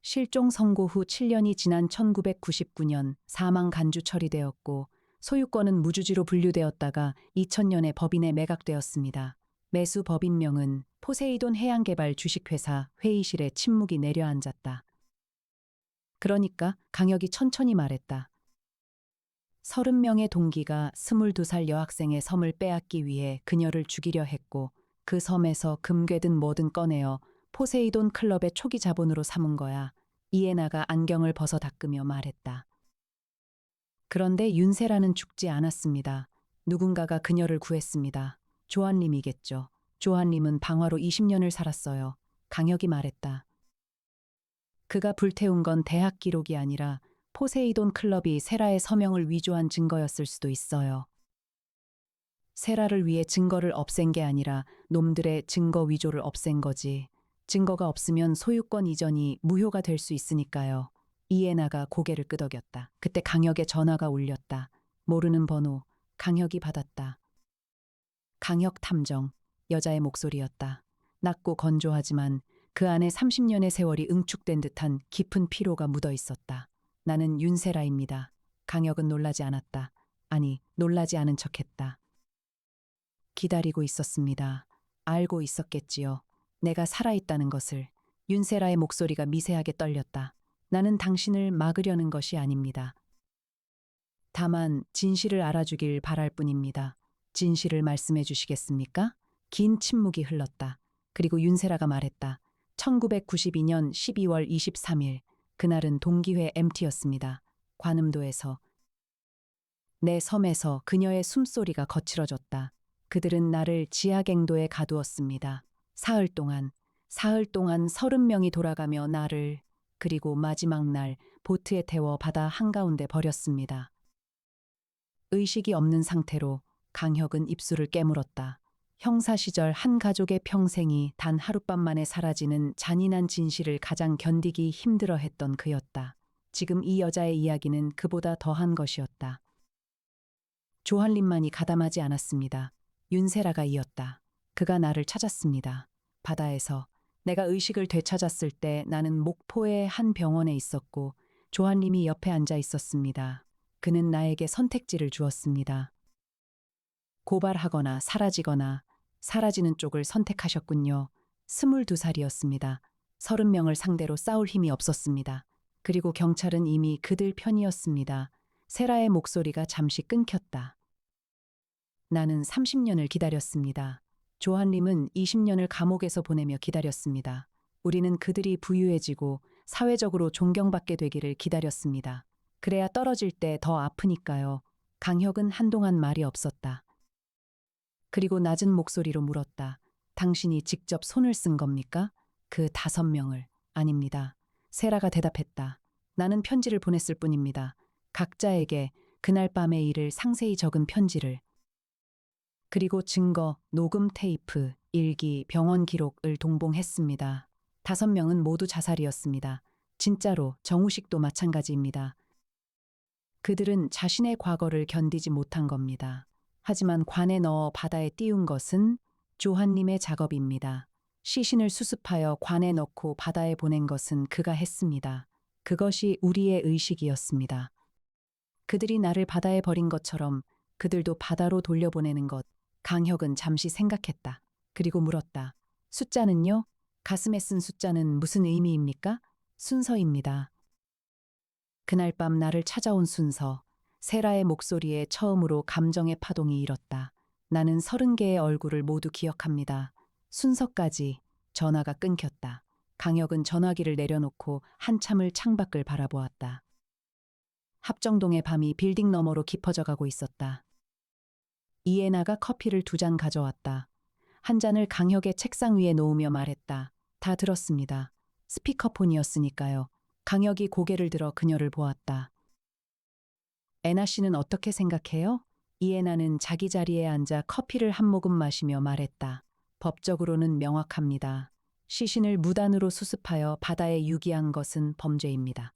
실종 선고 후 7년이 지난 1999년 사망 간주 처리되었고 소유권은 무주지로 분류되었다가 2000년에 법인에 매각되었습니다. 매수 법인명은 포세이돈 해양개발 주식회사. 회의실에 침묵이 내려앉았다. 그러니까 강혁이 천천히 말했다. 30명의 동기가 22살 여학생의 섬을 빼앗기 위해 그녀를 죽이려 했고 그 섬에서 금괴든 뭐든 꺼내어 포세이돈 클럽의 초기 자본으로 삼은 거야. 이에나가 안경을 벗어 닦으며 말했다. 그런데 윤세라는 죽지 않았습니다. 누군가가 그녀를 구했습니다. 조한림이겠죠. 조한림은 방화로 20년을 살았어요. 강혁이 말했다. 그가 불태운 건 대학 기록이 아니라 포세이돈 클럽이 세라의 서명을 위조한 증거였을 수도 있어요. 세라를 위해 증거를 없앤 게 아니라 놈들의 증거 위조를 없앤 거지. 증거가 없으면 소유권 이전이 무효가 될 수 있으니까요. 이에나가 고개를 끄덕였다. 그때 강혁의 전화가 울렸다. 모르는 번호, 강혁이 받았다. 강혁 탐정, 여자의 목소리였다. 낮고 건조하지만 그 안에 30년의 세월이 응축된 듯한 깊은 피로가 묻어 있었다. 나는 윤세라입니다. 강혁은 놀라지 않았다. 아니, 놀라지 않은 척했다. 기다리고 있었습니다. 알고 있었겠지요. 내가 살아있다는 것을. 윤세라의 목소리가 미세하게 떨렸다. 나는 당신을 막으려는 것이 아닙니다. 다만 진실을 알아주길 바랄 뿐입니다. 진실을 말씀해 주시겠습니까? 긴 침묵이 흘렀다. 그리고 윤세라가 말했다. 1992년 12월 23일. 그날은 동기회 MT였습니다. 관음도에서. 내 섬에서 그녀의 숨소리가 거칠어졌다. 그들은 나를 지하갱도에 가두었습니다. 사흘 동안 30명이 돌아가며 나를, 그리고 마지막 날 보트에 태워 바다 한가운데 버렸습니다. 의식이 없는 상태로 강혁은 입술을 깨물었다. 형사 시절 한 가족의 평생이 단 하룻밤 만에 사라지는 잔인한 진실을 가장 견디기 힘들어했던 그였다. 지금 이 여자의 이야기는 그보다 더한 것이었다. 조한림만이 가담하지 않았습니다. 윤세라가 이었다. 그가 나를 찾았습니다. 바다에서. 내가 의식을 되찾았을 때 나는 목포의 한 병원에 있었고 조한림이 옆에 앉아 있었습니다. 그는 나에게 선택지를 주었습니다. 고발하거나 사라지거나. 사라지는 쪽을 선택하셨군요. 22살이었습니다. 30명을 상대로 싸울 힘이 없었습니다. 그리고 경찰은 이미 그들 편이었습니다. 세라의 목소리가 잠시 끊겼다. 나는 30년을 기다렸습니다. 조한림은 20년을 감옥에서 보내며 기다렸습니다. 우리는 그들이 부유해지고 사회적으로 존경받게 되기를 기다렸습니다. 그래야 떨어질 때 더 아프니까요. 강혁은 한동안 말이 없었다. 그리고 낮은 목소리로 물었다. 당신이 직접 손을 쓴 겁니까? 그 5명을. 아닙니다. 세라가 대답했다. 나는 편지를 보냈을 뿐입니다. 각자에게 그날 밤의 일을 상세히 적은 편지를. 그리고 증거, 녹음 테이프, 일기, 병원 기록을 동봉했습니다. 5명은 모두 자살이었습니다. 진짜로 정우식도 마찬가지입니다. 그들은 자신의 과거를 견디지 못한 겁니다. 하지만 관에 넣어 바다에 띄운 것은 조한님의 작업입니다. 시신을 수습하여 관에 넣고 바다에 보낸 것은 그가 했습니다. 그것이 우리의 의식이었습니다. 그들이 나를 바다에 버린 것처럼 그들도 바다로 돌려보내는 것. 강혁은 잠시 생각했다. 그리고 물었다. 숫자는요? 가슴에 쓴 숫자는 무슨 의미입니까? 순서입니다. 그날 밤 나를 찾아온 순서. 세라의 목소리에 처음으로 감정의 파동이 일었다. 나는 30개의 얼굴을 모두 기억합니다. 순서까지. 전화가 끊겼다. 강혁은 전화기를 내려놓고 한참을 창밖을 바라보았다. 합정동의 밤이 빌딩 너머로 깊어져 가고 있었다. 이에나가 커피를 2잔 가져왔다. 한 잔을 강혁의 책상 위에 놓으며 말했다. 다 들었습니다. 스피커폰이었으니까요. 강혁이 고개를 들어 그녀를 보았다. 애나 씨는 어떻게 생각해요? 이에나는 자기 자리에 앉아 커피를 한 모금 마시며 말했다. 법적으로는 명확합니다. 시신을 무단으로 수습하여 바다에 유기한 것은 범죄입니다.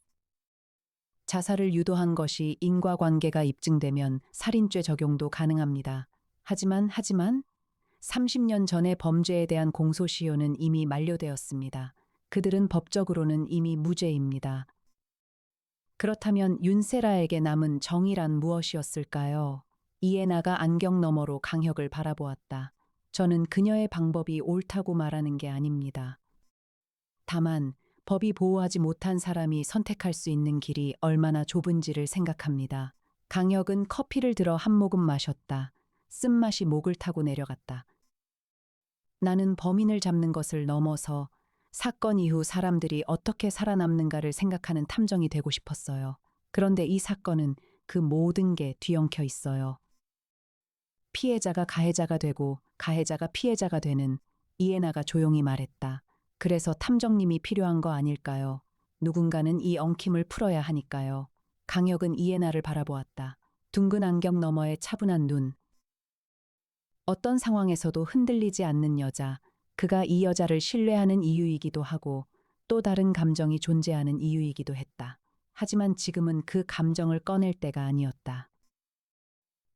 자살을 유도한 것이 인과관계가 입증되면 살인죄 적용도 가능합니다. 하지만 30년 전의 범죄에 대한 공소시효는 이미 만료되었습니다. 그들은 법적으로는 이미 무죄입니다. 그렇다면 윤세라에게 남은 정의란 무엇이었을까요? 이에나가 안경 너머로 강혁을 바라보았다. 저는 그녀의 방법이 옳다고 말하는 게 아닙니다. 다만 법이 보호하지 못한 사람이 선택할 수 있는 길이 얼마나 좁은지를 생각합니다. 강혁은 커피를 들어 한 모금 마셨다. 쓴맛이 목을 타고 내려갔다. 나는 범인을 잡는 것을 넘어서 사건 이후 사람들이 어떻게 살아남는가를 생각하는 탐정이 되고 싶었어요. 그런데 이 사건은 그 모든 게 뒤엉켜 있어요. 피해자가 가해자가 되고 가해자가 피해자가 되는. 이에나가 조용히 말했다. 그래서 탐정님이 필요한 거 아닐까요? 누군가는 이 엉킴을 풀어야 하니까요. 강혁은 이에나를 바라보았다. 둥근 안경 너머의 차분한 눈. 어떤 상황에서도 흔들리지 않는 여자. 그가 이 여자를 신뢰하는 이유이기도 하고 또 다른 감정이 존재하는 이유이기도 했다. 하지만 지금은 그 감정을 꺼낼 때가 아니었다.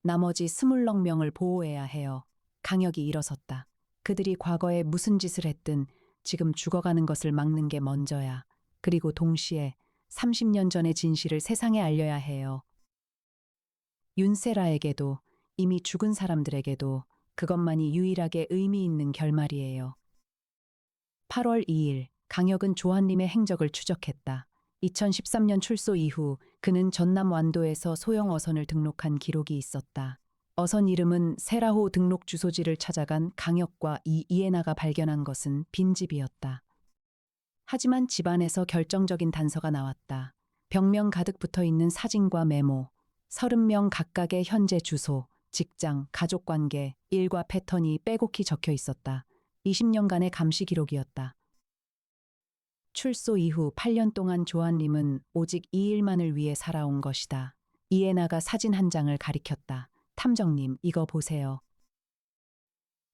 나머지 20명을 보호해야 해요. 강혁이 일어섰다. 그들이 과거에 무슨 짓을 했든 지금 죽어가는 것을 막는 게 먼저야. 그리고 동시에 30년 전의 진실을 세상에 알려야 해요. 윤세라에게도 이미 죽은 사람들에게도 그것만이 유일하게 의미 있는 결말이에요. 8월 2일 강혁은 조한님의 행적을 추적했다. 2013년 출소 이후 그는 전남 완도에서 소형 어선을 등록한 기록이 있었다. 어선 이름은 세라호 등록 주소지를 찾아간 강혁과 이에나가 발견한 것은 빈집이었다. 하지만 집안에서 결정적인 단서가 나왔다. 벽면 가득 붙어 있는 사진과 메모, 30명 각각의 현재 주소, 직장, 가족관계, 일과 패턴이 빼곡히 적혀 있었다. 20년간의 감시 기록이었다. 출소 이후 8년 동안 조한님은 오직 이 일만을 위해 살아온 것이다. 이에나가 사진 한 장을 가리켰다. 탐정님, 이거 보세요.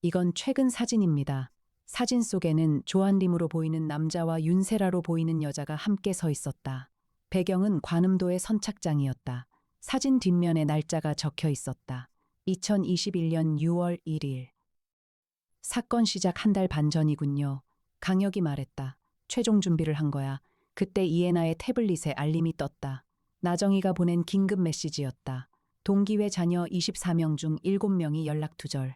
이건 최근 사진입니다. 사진 속에는 조한림으로 보이는 남자와 윤세라로 보이는 여자가 함께 서 있었다. 배경은 관음도의 선착장이었다. 사진 뒷면에 날짜가 적혀 있었다. 2021년 6월 1일. 사건 시작 한 달 반 전이군요. 강혁이 말했다. 최종 준비를 한 거야. 그때 이에나의 태블릿에 알림이 떴다. 나정희가 보낸 긴급 메시지였다. 동기회 자녀 24명 중 7명이 연락 두절.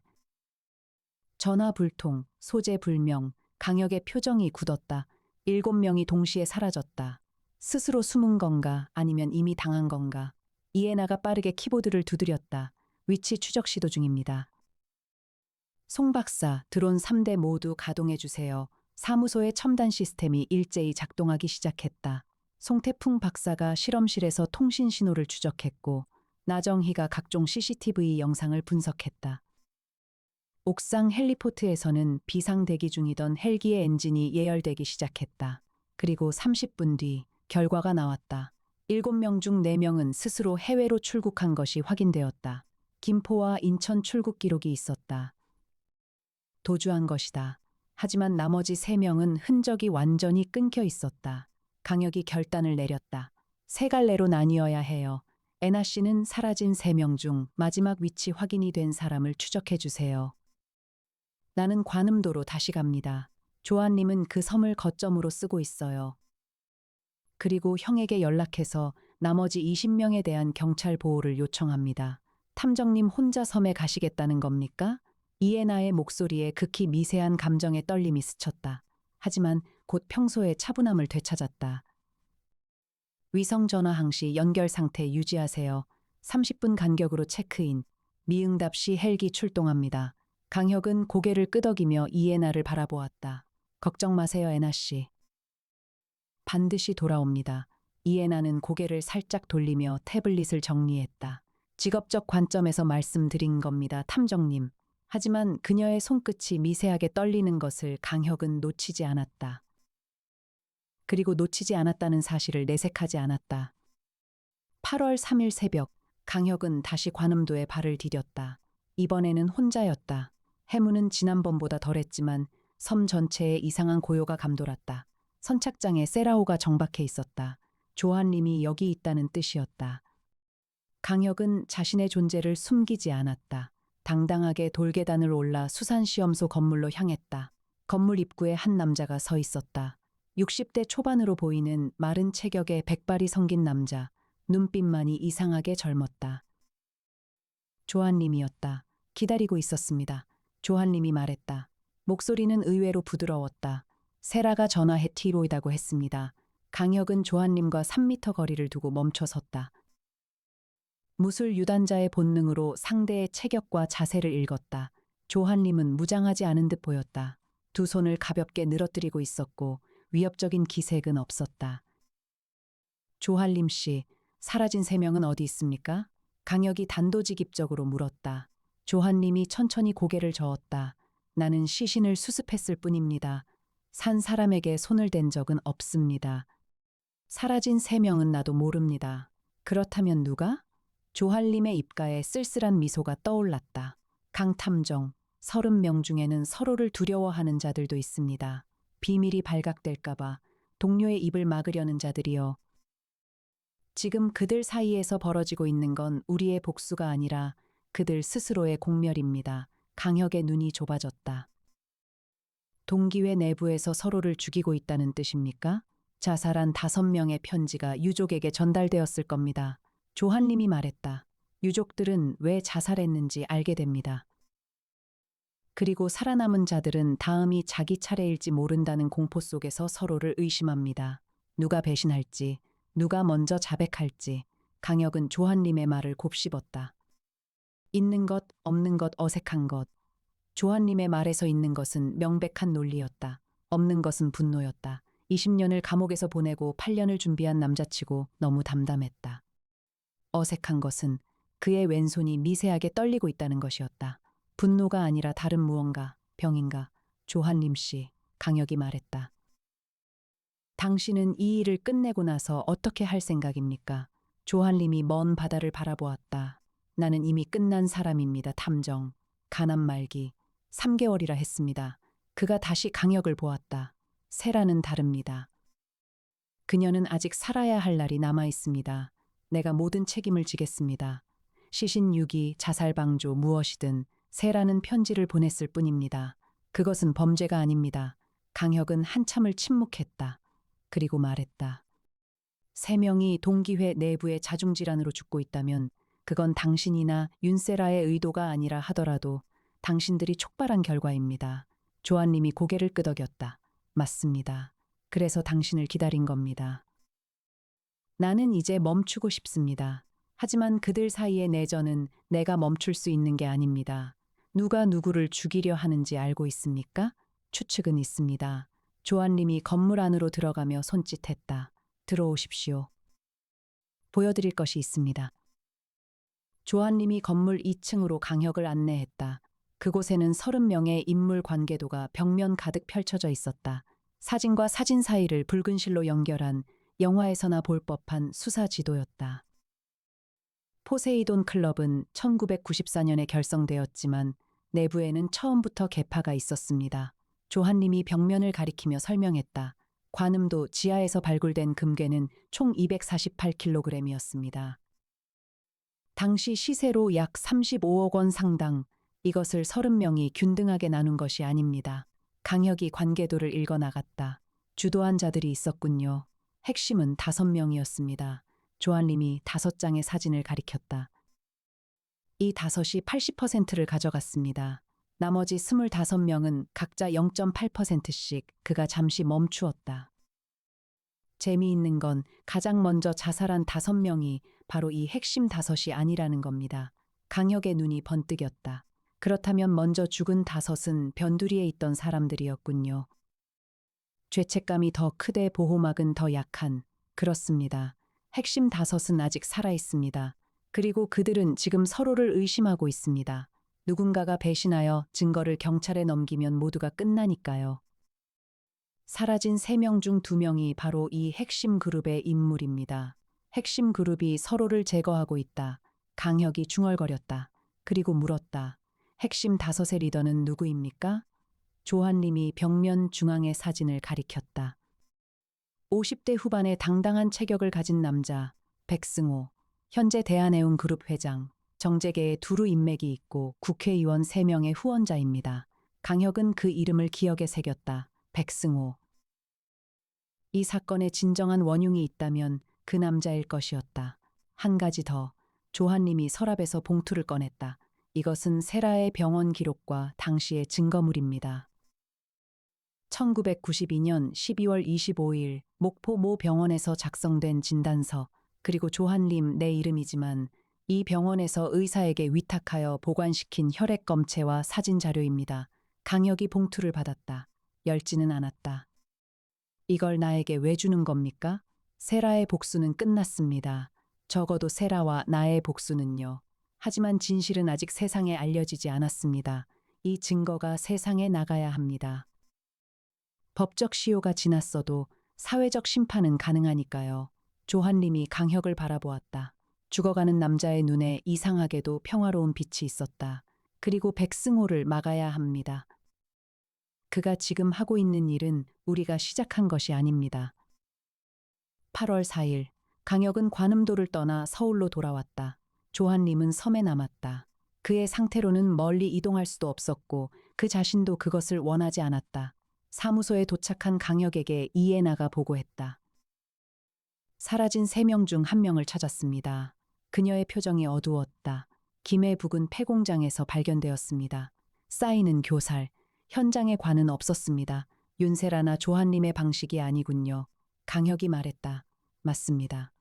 전화 불통, 소재 불명, 강혁의 표정이 굳었다. 7명이 동시에 사라졌다. 스스로 숨은 건가 아니면 이미 당한 건가. 이에나가 빠르게 키보드를 두드렸다. 위치 추적 시도 중입니다. 송 박사, 드론 3대 모두 가동해 주세요. 사무소의 첨단 시스템이 일제히 작동하기 시작했다. 송태풍 박사가 실험실에서 통신 신호를 추적했고 나정희가 각종 CCTV 영상을 분석했다. 옥상 헬리포트에서는 비상 대기 중이던 헬기의 엔진이 예열되기 시작했다. 그리고 30분 뒤 결과가 나왔다. 7명 중 4명은 스스로 해외로 출국한 것이 확인되었다. 김포와 인천 출국 기록이 있었다. 도주한 것이다. 하지만 나머지 3명은 흔적이 완전히 끊겨 있었다. 강혁이 결단을 내렸다. 세 갈래로 나뉘어야 해요. 애나 씨는 사라진 3명 중 마지막 위치 확인이 된 사람을 추적해 주세요. 나는 관음도로 다시 갑니다. 조한님은 그 섬을 거점으로 쓰고 있어요. 그리고 형에게 연락해서 나머지 20명에 대한 경찰 보호를 요청합니다. 탐정님 혼자 섬에 가시겠다는 겁니까? 이에나의 목소리에 극히 미세한 감정의 떨림이 스쳤다. 하지만 곧 평소의 차분함을 되찾았다. 위성 전화 항시 연결 상태 유지하세요. 30분 간격으로 체크인. 미응답 시 헬기 출동합니다. 강혁은 고개를 끄덕이며 이에나를 바라보았다. 걱정 마세요, 에나 씨. 반드시 돌아옵니다. 이에나는 고개를 살짝 돌리며 태블릿을 정리했다. 직업적 관점에서 말씀드린 겁니다, 탐정님. 하지만 그녀의 손끝이 미세하게 떨리는 것을 강혁은 놓치지 않았다. 그리고 놓치지 않았다는 사실을 내색하지 않았다. 8월 3일 새벽, 강혁은 다시 관음도에 발을 디뎠다. 이번에는 혼자였다. 해무는 지난번보다 덜했지만 섬 전체에 이상한 고요가 감돌았다. 선착장에 세라오가 정박해 있었다. 조한님이 여기 있다는 뜻이었다. 강혁은 자신의 존재를 숨기지 않았다. 당당하게 돌계단을 올라 수산시험소 건물로 향했다. 건물 입구에 한 남자가 서 있었다. 60대 초반으로 보이는 마른 체격의 백발이 성긴 남자. 눈빛만이 이상하게 젊었다. 조한님이었다. 기다리고 있었습니다. 조한님이 말했다. 목소리는 의외로 부드러웠다. 세라가 전화해 티로이다고 했습니다. 강혁은 조한님과 3미터 거리를 두고 멈춰섰다. 무술 유단자의 본능으로 상대의 체격과 자세를 읽었다. 조한님은 무장하지 않은 듯 보였다. 두 손을 가볍게 늘어뜨리고 있었고 위협적인 기색은 없었다. 조한림 씨, 사라진 3명은 어디 있습니까? 강혁이 단도직입적으로 물었다. 조한님이 천천히 고개를 저었다. 나는 시신을 수습했을 뿐입니다. 산 사람에게 손을 댄 적은 없습니다. 사라진 3명은 나도 모릅니다. 그렇다면 누가? 조한림의 입가에 쓸쓸한 미소가 떠올랐다. 강탐정, 30명 중에는 서로를 두려워하는 자들도 있습니다. 비밀이 발각될까봐 동료의 입을 막으려는 자들이요. 지금 그들 사이에서 벌어지고 있는 건 우리의 복수가 아니라 그들 스스로의 공멸입니다. 강혁의 눈이 좁아졌다. 동기회 내부에서 서로를 죽이고 있다는 뜻입니까? 자살한 5명의 편지가 유족에게 전달되었을 겁니다. 조한림이 말했다. 유족들은 왜 자살했는지 알게 됩니다. 그리고 살아남은 자들은 다음이 자기 차례일지 모른다는 공포 속에서 서로를 의심합니다. 누가 배신할지, 누가 먼저 자백할지. 강혁은 조한림의 말을 곱씹었다. 있는 것, 없는 것, 어색한 것. 조한림의 말에서 있는 것은 명백한 논리였다. 없는 것은 분노였다. 20년을 감옥에서 보내고 8년을 준비한 남자치고 너무 담담했다. 어색한 것은 그의 왼손이 미세하게 떨리고 있다는 것이었다. 분노가 아니라 다른 무언가, 병인가. 조한림 씨, 강혁이 말했다. 당신은 이 일을 끝내고 나서 어떻게 할 생각입니까? 조한림이 먼 바다를 바라보았다. 나는 이미 끝난 사람입니다, 탐정. 가난 말기. 3개월이라 했습니다. 그가 다시 강혁을 보았다. 세라는 다릅니다. 그녀는 아직 살아야 할 날이 남아 있습니다. 내가 모든 책임을 지겠습니다. 시신 유기, 자살 방조, 무엇이든 세라는 편지를 보냈을 뿐입니다. 그것은 범죄가 아닙니다. 강혁은 한참을 침묵했다. 그리고 말했다. 3명이 동기회 내부의 자중질환으로 죽고 있다면 그건 당신이나 윤세라의 의도가 아니라 하더라도 당신들이 촉발한 결과입니다. 조한님이 고개를 끄덕였다. 맞습니다. 그래서 당신을 기다린 겁니다. 나는 이제 멈추고 싶습니다. 하지만 그들 사이의 내전은 내가 멈출 수 있는 게 아닙니다. 누가 누구를 죽이려 하는지 알고 있습니까? 추측은 있습니다. 조한림이 건물 안으로 들어가며 손짓했다. 들어오십시오. 보여드릴 것이 있습니다. 조한림이 건물 2층으로 강혁을 안내했다. 그곳에는 30명의 인물 관계도가 벽면 가득 펼쳐져 있었다. 사진과 사진 사이를 붉은 실로 연결한 영화에서나 볼 법한 수사 지도였다. 포세이돈 클럽은 1994년에 결성되었지만 내부에는 처음부터 계파가 있었습니다. 조한림이 벽면을 가리키며 설명했다. 관음도 지하에서 발굴된 금괴는 총 248kg이었습니다. 당시 시세로 약 35억 원 상당, 이것을 30명이 균등하게 나눈 것이 아닙니다. 강혁이 관계도를 읽어나갔다. 주도한 자들이 있었군요. 핵심은 5명이었습니다. 조한림이 5장의 사진을 가리켰다. 이 5이 80%를 가져갔습니다. 나머지 25명은 각자 0.8%씩 그가 잠시 멈추었다. 재미있는 건 가장 먼저 자살한 5명이 바로 이 핵심 5이 아니라는 겁니다. 강혁의 눈이 번뜩였다. 그렇다면 먼저 죽은 5은 변두리에 있던 사람들이었군요. 죄책감이 더 크되 보호막은 더 약한. 그렇습니다. 핵심 5은 아직 살아있습니다. 그리고 그들은 지금 서로를 의심하고 있습니다. 누군가가 배신하여 증거를 경찰에 넘기면 모두가 끝나니까요. 사라진 3명 중 2명이 바로 이 핵심 그룹의 인물입니다. 핵심 그룹이 서로를 제거하고 있다. 강혁이 중얼거렸다. 그리고 물었다. 핵심 5의 리더는 누구입니까? 조한림이 벽면 중앙의 사진을 가리켰다. 50대 후반의 당당한 체격을 가진 남자, 백승호. 현재 대한해운 그룹 회장, 정재계에 두루 인맥이 있고 국회의원 3명의 후원자입니다. 강혁은 그 이름을 기억에 새겼다. 백승호. 이 사건의 진정한 원흉이 있다면 그 남자일 것이었다. 한 가지 더. 조한림이 서랍에서 봉투를 꺼냈다. 이것은 세라의 병원 기록과 당시의 증거물입니다. 1992년 12월 25일 목포 모 병원에서 작성된 진단서, 그리고 조한림 내 이름이지만 이 병원에서 의사에게 위탁하여 보관시킨 혈액 검체와 사진 자료입니다. 강혁이 봉투를 받았다. 열지는 않았다. 이걸 나에게 왜 주는 겁니까? 세라의 복수는 끝났습니다. 적어도 세라와 나의 복수는요. 하지만 진실은 아직 세상에 알려지지 않았습니다. 이 증거가 세상에 나가야 합니다. 법적 시효가 지났어도 사회적 심판은 가능하니까요. 조한림이 강혁을 바라보았다. 죽어가는 남자의 눈에 이상하게도 평화로운 빛이 있었다. 그리고 백승호를 막아야 합니다. 그가 지금 하고 있는 일은 우리가 시작한 것이 아닙니다. 8월 4일, 강혁은 관음도를 떠나 서울로 돌아왔다. 조한림은 섬에 남았다. 그의 상태로는 멀리 이동할 수도 없었고 그 자신도 그것을 원하지 않았다. 사무소에 도착한 강혁에게 이해나가 보고했다. 사라진 3명 중 1명을 찾았습니다. 그녀의 표정이 어두웠다. 김해 부근 폐공장에서 발견되었습니다. 쌓이는 교살, 현장에 관은 없었습니다. 윤세라나 조한림의 방식이 아니군요. 강혁이 말했다. 맞습니다.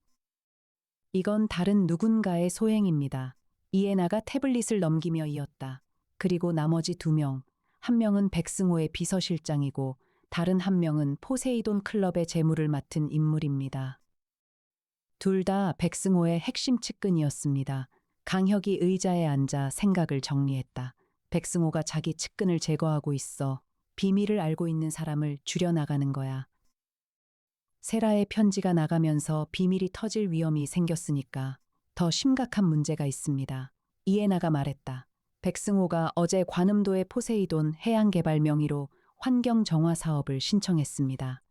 이건 다른 누군가의 소행입니다. 이해나가 태블릿을 넘기며 이었다. 그리고 나머지 2명, 1명은 백승호의 비서실장이고 다른 1명은 포세이돈 클럽의 재무를 맡은 인물입니다. 둘 다 백승호의 핵심 측근이었습니다. 강혁이 의자에 앉아 생각을 정리했다. 백승호가 자기 측근을 제거하고 있어 비밀을 알고 있는 사람을 줄여나가는 거야. 세라의 편지가 나가면서 비밀이 터질 위험이 생겼으니까 더 심각한 문제가 있습니다. 이해나가 말했다. 백승호가 어제 관음도의 포세이돈 해양개발 명의로 환경정화 사업을 신청했습니다.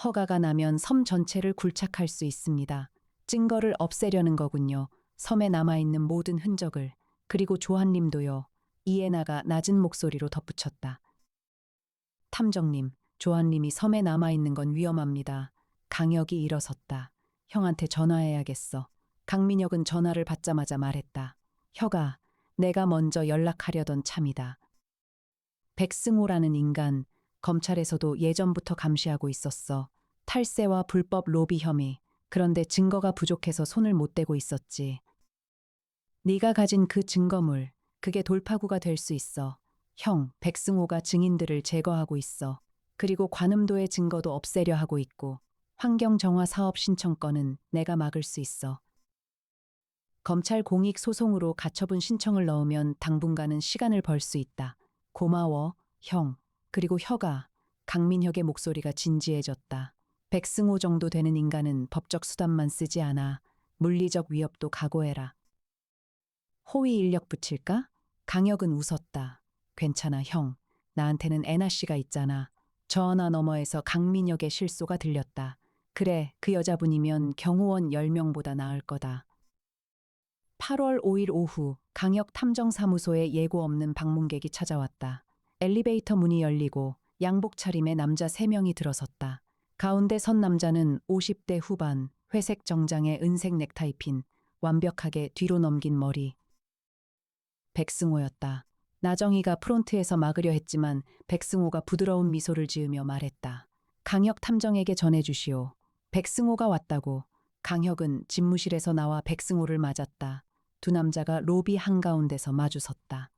허가가 나면 섬 전체를 굴착할 수 있습니다. 증거를 없애려는 거군요. 섬에 남아있는 모든 흔적을. 그리고 조한림도요. 이해나가 낮은 목소리로 덧붙였다. 탐정님, 조한림이 섬에 남아있는 건 위험합니다. 강혁이 일어섰다. 형한테 전화해야겠어. 강민혁은 전화를 받자마자 말했다. 혁아, 내가 먼저 연락하려던 참이다. 백승호라는 인간, 검찰에서도 예전부터 감시하고 있었어. 탈세와 불법 로비 혐의. 그런데 증거가 부족해서 손을 못 대고 있었지. 네가 가진 그 증거물, 그게 돌파구가 될 수 있어. 형, 백승호가 증인들을 제거하고 있어. 그리고 관음도의 증거도 없애려 하고 있고 환경정화 사업 신청권은 내가 막을 수 있어. 검찰 공익 소송으로 가처분 신청을 넣으면 당분간은 시간을 벌 수 있다. 고마워, 형. 그리고 혁아. 강민혁의 목소리가 진지해졌다. 백승호 정도 되는 인간은 법적 수단만 쓰지 않아. 물리적 위협도 각오해라. 호위 인력 붙일까? 강혁은 웃었다. 괜찮아, 형. 나한테는 애나 씨가 있잖아. 전화 너머에서 강민혁의 실소가 들렸다. 그래, 그 여자분이면 경호원 10명보다 나을 거다. 8월 5일 오후 강역 탐정사무소에 예고 없는 방문객이 찾아왔다. 엘리베이터 문이 열리고 양복 차림의 남자 3명이 들어섰다. 가운데 선 남자는 50대 후반, 회색 정장에 은색 넥타이 핀, 완벽하게 뒤로 넘긴 머리. 백승호였다. 나정희가 프론트에서 막으려 했지만 백승호가 부드러운 미소를 지으며 말했다. 강혁 탐정에게 전해주시오. 백승호가 왔다고. 강혁은 집무실에서 나와 백승호를 맞았다. 두 남자가 로비 한가운데서 마주섰다.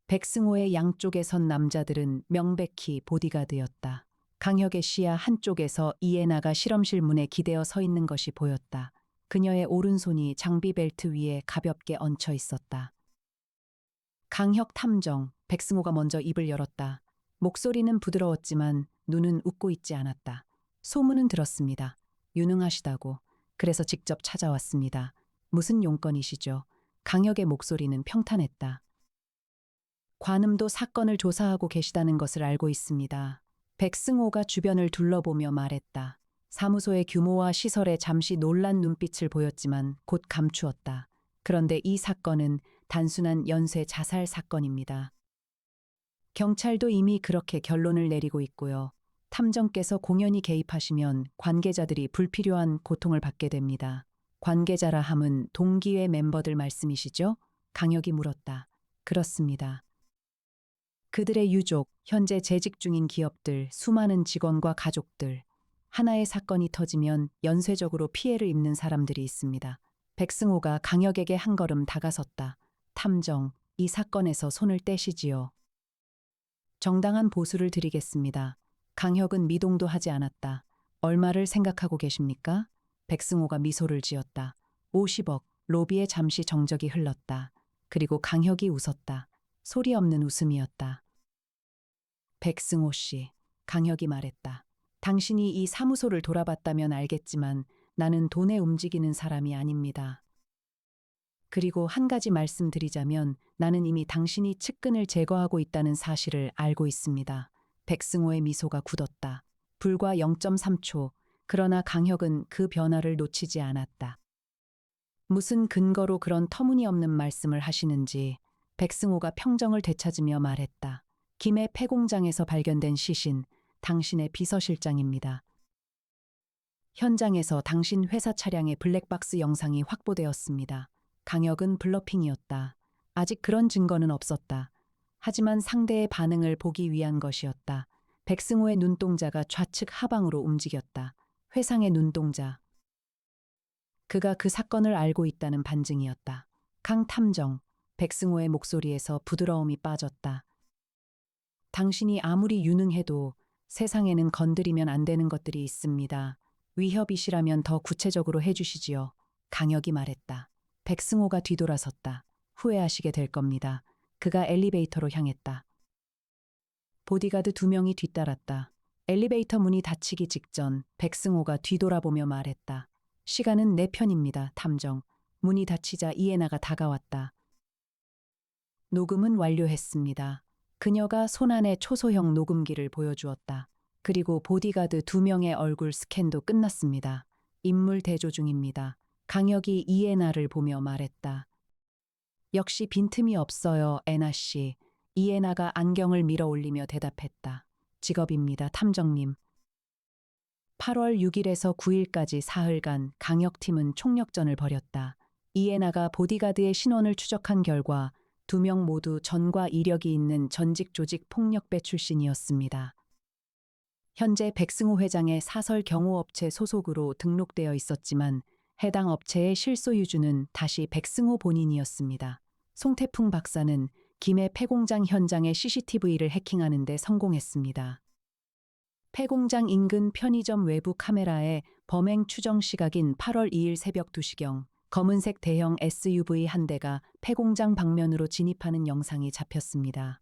백승호의 양쪽에 선 남자들은 명백히 보디가드였다. 강혁의 시야 한쪽에서 이에나가 실험실 문에 기대어 서 있는 것이 보였다. 그녀의 오른손이 장비 벨트 위에 가볍게 얹혀 있었다. 강혁 탐정, 백승호가 먼저 입을 열었다. 목소리는 부드러웠지만 눈은 웃고 있지 않았다. 소문은 들었습니다. 유능하시다고. 그래서 직접 찾아왔습니다. 무슨 용건이시죠? 강혁의 목소리는 평탄했다. 관음도 사건을 조사하고 계시다는 것을 알고 있습니다. 백승호가 주변을 둘러보며 말했다. 사무소의 규모와 시설에 잠시 놀란 눈빛을 보였지만 곧 감추었다. 그런데 이 사건은 단순한 연쇄 자살 사건입니다. 경찰도 이미 그렇게 결론을 내리고 있고요. 탐정께서 공연히 개입하시면 관계자들이 불필요한 고통을 받게 됩니다. 관계자라 함은 동기회 멤버들 말씀이시죠? 강혁이 물었다. 그렇습니다. 그들의 유족, 현재 재직 중인 기업들, 수많은 직원과 가족들. 하나의 사건이 터지면 연쇄적으로 피해를 입는 사람들이 있습니다. 백승호가 강혁에게 한 걸음 다가섰다. 탐정, 이 사건에서 손을 떼시지요. 정당한 보수를 드리겠습니다. 강혁은 미동도 하지 않았다. 얼마를 생각하고 계십니까? 백승호가 미소를 지었다. 50억, 로비에 잠시 정적이 흘렀다. 그리고 강혁이 웃었다. 소리 없는 웃음이었다. 백승호 씨, 강혁이 말했다. 당신이 이 사무소를 돌아봤다면 알겠지만 나는 돈에 움직이는 사람이 아닙니다. 그리고 한 가지 말씀드리자면 나는 이미 당신이 측근을 제거하고 있다는 사실을 알고 있습니다. 백승호의 미소가 굳었다. 불과 0.3초. 그러나 강혁은 그 변화를 놓치지 않았다. 무슨 근거로 그런 터무니없는 말씀을 하시는지 백승호가 평정을 되찾으며 말했다. 김해 폐공장에서 발견된 시신, 당신의 비서실장입니다. 현장에서 당신 회사 차량의 블랙박스 영상이 확보되었습니다. 강혁은 블러핑이었다. 아직 그런 증거는 없었다. 하지만 상대의 반응을 보기 위한 것이었다. 백승호의 눈동자가 좌측 하방으로 움직였다. 회상의 눈동자. 그가 그 사건을 알고 있다는 반증이었다. 강 탐정, 백승호의 목소리에서 부드러움이 빠졌다. 당신이 아무리 유능해도 세상에는 건드리면 안 되는 것들이 있습니다. 위협이시라면 더 구체적으로 해주시지요. 강혁이 말했다. 백승호가 뒤돌아섰다. 후회하시게 될 겁니다. 그가 엘리베이터로 향했다. 보디가드 2명이 뒤따랐다. 엘리베이터 문이 닫히기 직전 백승호가 뒤돌아보며 말했다. 시간은 내 편입니다, 탐정. 문이 닫히자 이에나가 다가왔다. 녹음은 완료했습니다. 그녀가 손안에 초소형 녹음기를 보여주었다. 그리고 보디가드 2명의 얼굴 스캔도 끝났습니다. 인물 대조 중입니다. 강혁이 이에나를 보며 말했다. 역시 빈틈이 없어요, 에나 씨. 이에나가 안경을 밀어 올리며 대답했다. 직업입니다, 탐정님. 8월 6일에서 9일까지 사흘간 강혁팀은 총력전을 벌였다. 이에나가 보디가드의 신원을 추적한 결과 2명 모두 전과 이력이 있는 전직 조직 폭력배 출신이었습니다. 현재 백승호 회장의 사설 경호업체 소속으로 등록되어 있었지만 해당 업체의 실소유주는 다시 백승호 본인이었습니다. 송태풍 박사는 김해 폐공장 현장의 CCTV를 해킹하는 데 성공했습니다. 폐공장 인근 편의점 외부 카메라에 범행 추정 시각인 8월 2일 새벽 2시경 검은색 대형 SUV 한 대가 폐공장 방면으로 진입하는 영상이 잡혔습니다.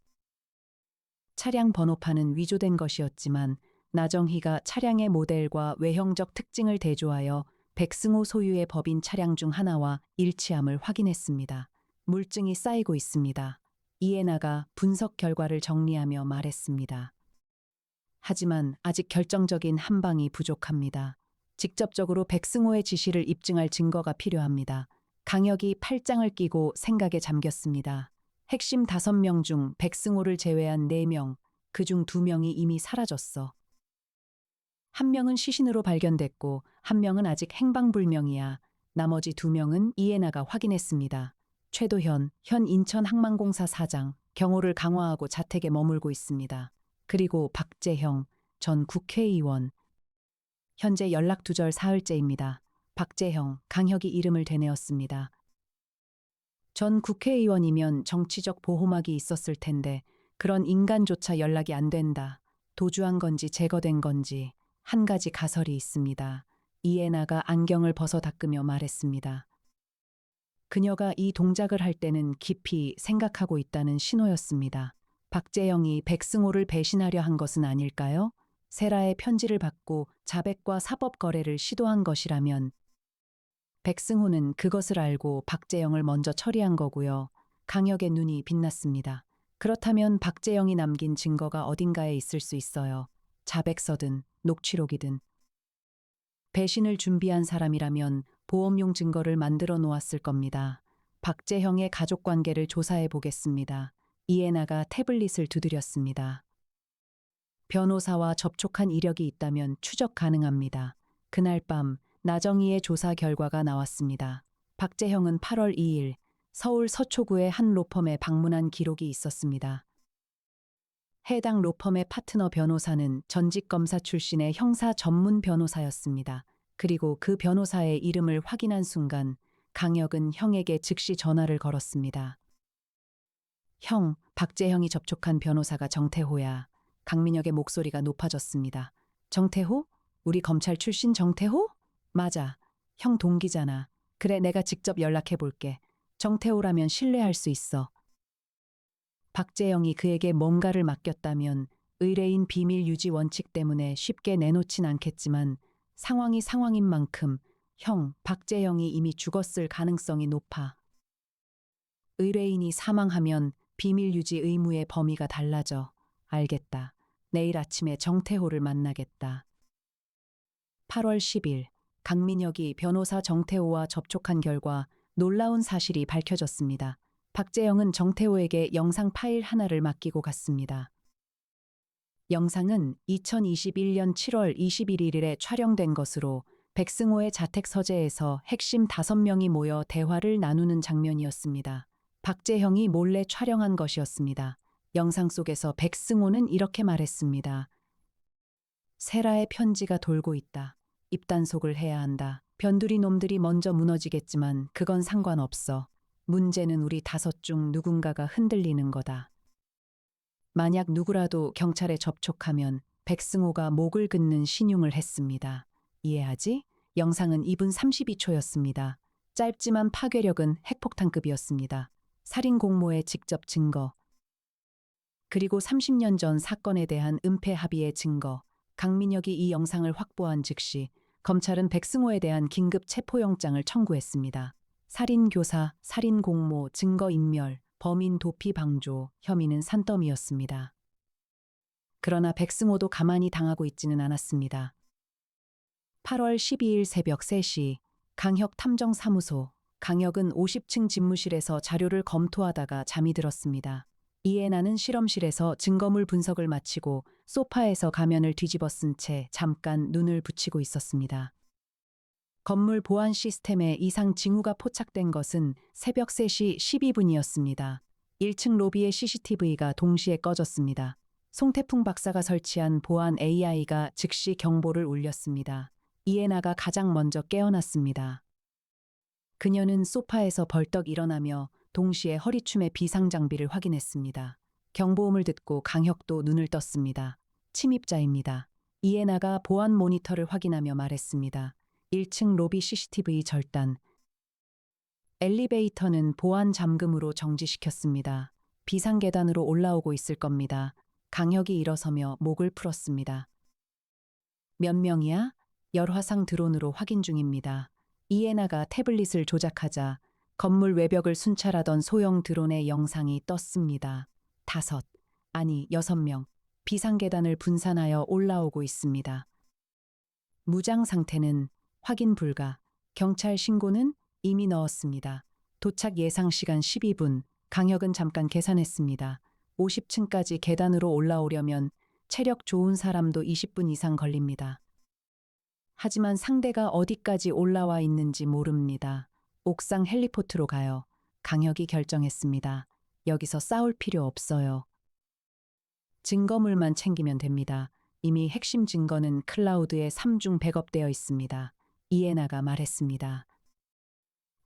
차량 번호판은 위조된 것이었지만 나정희가 차량의 모델과 외형적 특징을 대조하여 백승호 소유의 법인 차량 중 하나와 일치함을 확인했습니다. 물증이 쌓이고 있습니다. 이에나가 분석 결과를 정리하며 말했습니다. 하지만 아직 결정적인 한 방이 부족합니다. 직접적으로 백승호의 지시를 입증할 증거가 필요합니다. 강혁이 팔짱을 끼고 생각에 잠겼습니다. 핵심 5명 중 백승호를 제외한 4명, 그중 2명이 이미 사라졌어. 한 명은 시신으로 발견됐고 한 명은 아직 행방불명이야. 나머지 2명은 이해나가 확인했습니다. 최도현, 현 인천항만공사 사장, 경호를 강화하고 자택에 머물고 있습니다. 그리고 박재형, 전 국회의원. 현재 연락 두절 사흘째입니다. 박재형, 강혁이 이름을 되뇌었습니다. 전 국회의원이면 정치적 보호막이 있었을 텐데 그런 인간조차 연락이 안 된다. 도주한 건지 제거된 건지 한 가지 가설이 있습니다. 이해나가 안경을 벗어 닦으며 말했습니다. 그녀가 이 동작을 할 때는 깊이 생각하고 있다는 신호였습니다. 박재영이 백승호를 배신하려 한 것은 아닐까요? 세라의 편지를 받고 자백과 사법 거래를 시도한 것이라면 백승호는 그것을 알고 박재영을 먼저 처리한 거고요. 강혁의 눈이 빛났습니다. 그렇다면 박재영이 남긴 증거가 어딘가에 있을 수 있어요. 자백서든 녹취록이든. 배신을 준비한 사람이라면 보험용 증거를 만들어 놓았을 겁니다. 박재형의 가족 관계를 조사해 보겠습니다. 이해나가 태블릿을 두드렸습니다. 변호사와 접촉한 이력이 있다면 추적 가능합니다. 그날 밤 나정희의 조사 결과가 나왔습니다. 박재형은 8월 2일 서울 서초구의 한 로펌에 방문한 기록이 있었습니다. 해당 로펌의 파트너 변호사는 전직 검사 출신의 형사 전문 변호사였습니다. 그리고 그 변호사의 이름을 확인한 순간 강혁은 형에게 즉시 전화를 걸었습니다. 형, 박재형이 접촉한 변호사가 정태호야. 강민혁의 목소리가 높아졌습니다. 정태호? 우리 검찰 출신 정태호? 맞아. 형 동기잖아. 그래, 내가 직접 연락해 볼게. 정태호라면 신뢰할 수 있어. 박재영이 그에게 뭔가를 맡겼다면 의뢰인 비밀 유지 원칙 때문에 쉽게 내놓진 않겠지만 상황이 상황인 만큼 형, 박재영이 이미 죽었을 가능성이 높아. 의뢰인이 사망하면 비밀 유지 의무의 범위가 달라져. 알겠다. 내일 아침에 정태호를 만나겠다. 8월 10일 강민혁이 변호사 정태호와 접촉한 결과 놀라운 사실이 밝혀졌습니다. 박재영은 정태호에게 영상 파일 하나를 맡기고 갔습니다. 영상은 2021년 7월 21일에 촬영된 것으로 백승호의 자택 서재에서 핵심 5명이 모여 대화를 나누는 장면이었습니다. 박재형이 몰래 촬영한 것이었습니다. 영상 속에서 백승호는 이렇게 말했습니다. 세라의 편지가 돌고 있다. 입단속을 해야 한다. 변두리 놈들이 먼저 무너지겠지만 그건 상관없어. 문제는 우리 5 중 누군가가 흔들리는 거다. 만약 누구라도 경찰에 접촉하면 백승호가 목을 긋는 신용을 했습니다. 이해하지? 영상은 2분 32초였습니다. 짧지만 파괴력은 핵폭탄급이었습니다. 살인 공모의 직접 증거. 그리고 30년 전 사건에 대한 은폐 합의의 증거. 강민혁이 이 영상을 확보한 즉시 검찰은 백승호에 대한 긴급 체포영장을 청구했습니다. 살인 교사, 살인 공모, 증거 인멸, 범인 도피 방조, 혐의는 산더미였습니다. 그러나 백승호도 가만히 당하고 있지는 않았습니다. 8월 12일 새벽 3시 강혁 탐정사무소. 강혁은 50층 집무실에서 자료를 검토하다가 잠이 들었습니다. 이해나는 실험실에서 증거물 분석을 마치고 소파에서 가면을 뒤집어 쓴 채 잠깐 눈을 붙이고 있었습니다. 건물 보안 시스템에 이상 징후가 포착된 것은 새벽 3시 12분이었습니다. 1층 로비의 CCTV가 동시에 꺼졌습니다. 송태풍 박사가 설치한 보안 AI가 즉시 경보를 울렸습니다. 이해나가 가장 먼저 깨어났습니다. 그녀는 소파에서 벌떡 일어나며 동시에 허리춤의 비상장비를 확인했습니다. 경보음을 듣고 강혁도 눈을 떴습니다. 침입자입니다. 이해나가 보안 모니터를 확인하며 말했습니다. 1층 로비 CCTV 절단. 엘리베이터는 보안 잠금으로 정지시켰습니다. 비상계단으로 올라오고 있을 겁니다. 강혁이 일어서며 목을 풀었습니다. 몇 명이야? 열화상 드론으로 확인 중입니다. 이해나가 태블릿을 조작하자 건물 외벽을 순찰하던 소형 드론의 영상이 떴습니다. 5, 아니 6명. 비상계단을 분산하여 올라오고 있습니다. 무장 상태는 확인 불가. 경찰 신고는 이미 넣었습니다. 도착 예상 시간 12분. 강혁은 잠깐 계산했습니다. 50층까지 계단으로 올라오려면 체력 좋은 사람도 20분 이상 걸립니다. 하지만 상대가 어디까지 올라와 있는지 모릅니다. 옥상 헬리포트로 가요. 강혁이 결정했습니다. 여기서 싸울 필요 없어요. 증거물만 챙기면 됩니다. 이미 핵심 증거는 클라우드에 3중 백업되어 있습니다. 이에나가 말했습니다.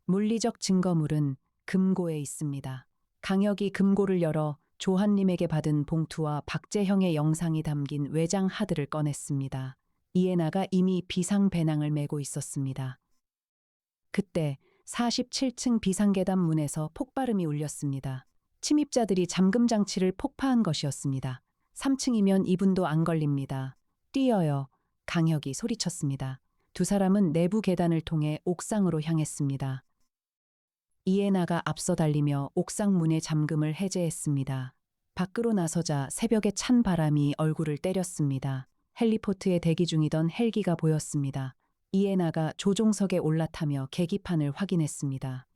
물리적 증거물은 금고에 있습니다. 강혁이 금고를 열어 조한님에게 받은 봉투와 박재형의 영상이 담긴 외장 하드를 꺼냈습니다. 이에나가 이미 비상 배낭을 메고 있었습니다. 그때 47층 비상계단 문에서 폭발음이 울렸습니다. 침입자들이 잠금 장치를 폭파한 것이었습니다. 3층이면 2분도 안 걸립니다. 뛰어요. 강혁이 소리쳤습니다. 두 사람은 내부 계단을 통해 옥상으로 향했습니다. 이에나가 앞서 달리며 옥상 문의 잠금을 해제했습니다. 밖으로 나서자 새벽에 찬 바람이 얼굴을 때렸습니다. 헬리포트에 대기 중이던 헬기가 보였습니다. 이에나가 조종석에 올라타며 계기판을 확인했습니다.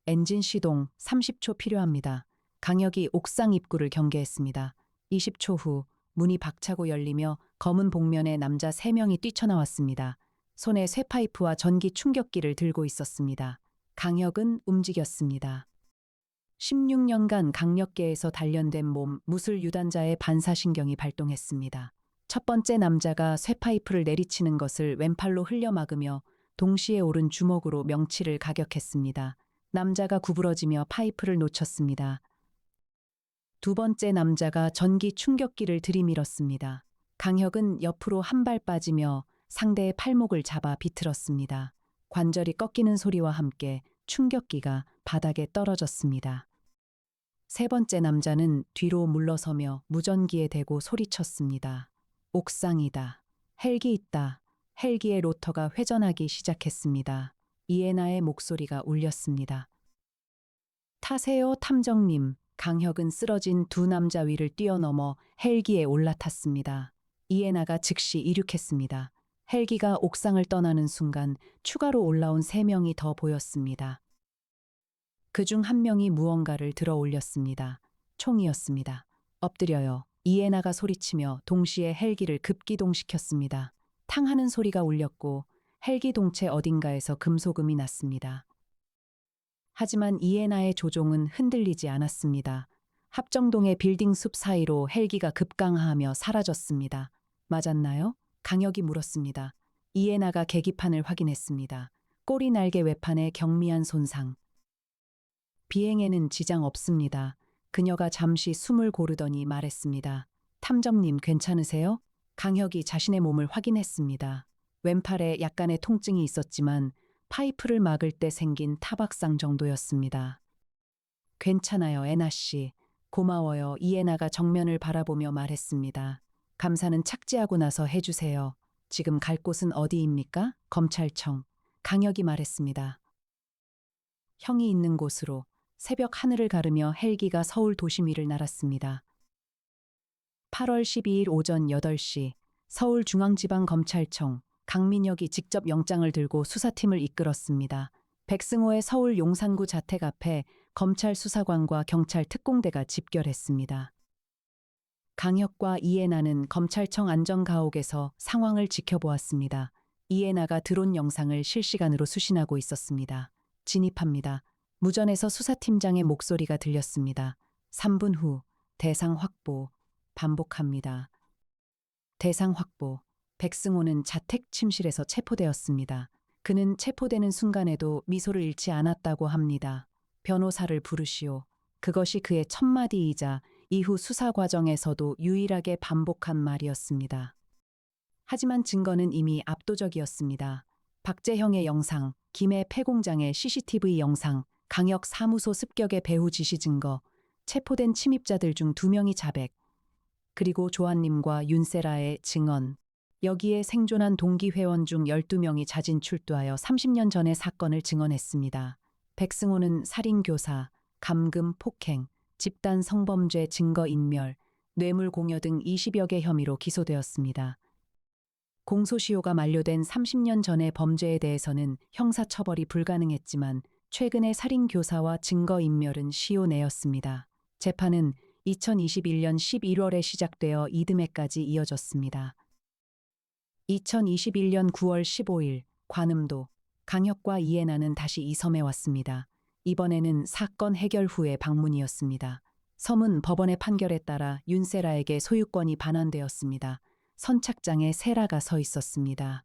엔진 시동 30초 필요합니다. 강혁이 옥상 입구를 경계했습니다. 20초 후 문이 박차고 열리며 검은 복면의 남자 3명이 뛰쳐나왔습니다. 손에 쇠파이프와 전기 충격기를 들고 있었습니다. 강혁은 움직였습니다. 16년간 강력계에서 단련된 몸, 무술 유단자의 반사신경이 발동했습니다. 첫 번째 남자가 쇠파이프를 내리치는 것을 왼팔로 흘려 막으며 동시에 오른 주먹으로 명치를 가격했습니다. 남자가 구부러지며 파이프를 놓쳤습니다. 두 번째 남자가 전기 충격기를 들이밀었습니다. 강혁은 옆으로 한 발 빠지며 상대의 팔목을 잡아 비틀었습니다. 관절이 꺾이는 소리와 함께 충격기가 바닥에 떨어졌습니다. 세 번째 남자는 뒤로 물러서며 무전기에 대고 소리쳤습니다. 옥상이다. 헬기 있다. 헬기의 로터가 회전하기 시작했습니다. 이에나의 목소리가 울렸습니다. 타세요, 탐정님. 강혁은 쓰러진 두 남자 위를 뛰어넘어 헬기에 올라탔습니다. 이에나가 즉시 이륙했습니다. 헬기가 옥상을 떠나는 순간 추가로 올라온 3명이 더 보였습니다. 그중 한 명이 무언가를 들어 올렸습니다. 총이었습니다. 엎드려요. 이에나가 소리치며 동시에 헬기를 급기동시켰습니다. 탕하는 소리가 울렸고 헬기 동체 어딘가에서 금소금이 났습니다. 하지만 이에나의 조종은 흔들리지 않았습니다. 합정동의 빌딩 숲 사이로 헬기가 급강하하며 사라졌습니다. 맞았나요? 강혁이 물었습니다. 이에나가 계기판을 확인했습니다. 꼬리 날개 외판에 경미한 손상. 비행에는 지장 없습니다. 그녀가 잠시 숨을 고르더니 말했습니다. 탐정님 괜찮으세요? 강혁이 자신의 몸을 확인했습니다. 왼팔에 약간의 통증이 있었지만 파이프를 막을 때 생긴 타박상 정도였습니다. 괜찮아요, 에나 씨. 고마워요. 이에나가 정면을 바라보며 말했습니다. 감사는 착지하고 나서 해주세요. 지금 갈 곳은 어디입니까? 검찰청. 강혁이 말했습니다. 형이 있는 곳으로. 새벽 하늘을 가르며 헬기가 서울 도심 위를 날았습니다. 8월 12일 오전 8시 서울중앙지방검찰청 강민혁이 직접 영장을 들고 수사팀을 이끌었습니다. 백승호의 서울 용산구 자택 앞에 검찰 수사관과 경찰 특공대가 집결했습니다. 강혁과 이에나는 검찰청 안전가옥에서 상황을 지켜보았습니다. 이에나가 드론 영상을 실시간으로 수신하고 있었습니다. 진입합니다. 무전에서 수사팀장의 목소리가 들렸습니다. 3분 후 대상 확보. 반복합니다. 대상 확보. 백승호는 자택 침실에서 체포되었습니다. 그는 체포되는 순간에도 미소를 잃지 않았다고 합니다. 변호사를 부르시오. 그것이 그의 첫마디이자 이후 수사 과정에서도 유일하게 반복한 말이었습니다. 하지만 증거는 이미 압도적이었습니다. 박재형의 영상, 김해 폐공장의 CCTV 영상, 강혁 사무소 습격의 배후 지시 증거, 체포된 침입자들 중 2명이 자백, 그리고 조한님과 윤세라의 증언. 여기에 생존한 동기회원 중 12명이 자진 출두하여 30년 전의 사건을 증언했습니다. 백승호는 살인교사, 감금, 폭행, 집단 성범죄 증거인멸, 뇌물 공여 등 20여 개 혐의로 기소되었습니다. 공소시효가 만료된 30년 전의 범죄에 대해서는 형사처벌이 불가능했지만 최근의 살인교사와 증거인멸은 시효 내였습니다. 재판은 2021년 11월에 시작되어 이듬해까지 이어졌습니다. 2021년 9월 15일 관음도 강혁과 이해나는 다시 이 섬에 왔습니다. 이번에는 사건 해결 후의 방문이었습니다. 섬은 법원의 판결에 따라 윤세라에게 소유권이 반환되었습니다. 선착장에 세라가 서 있었습니다.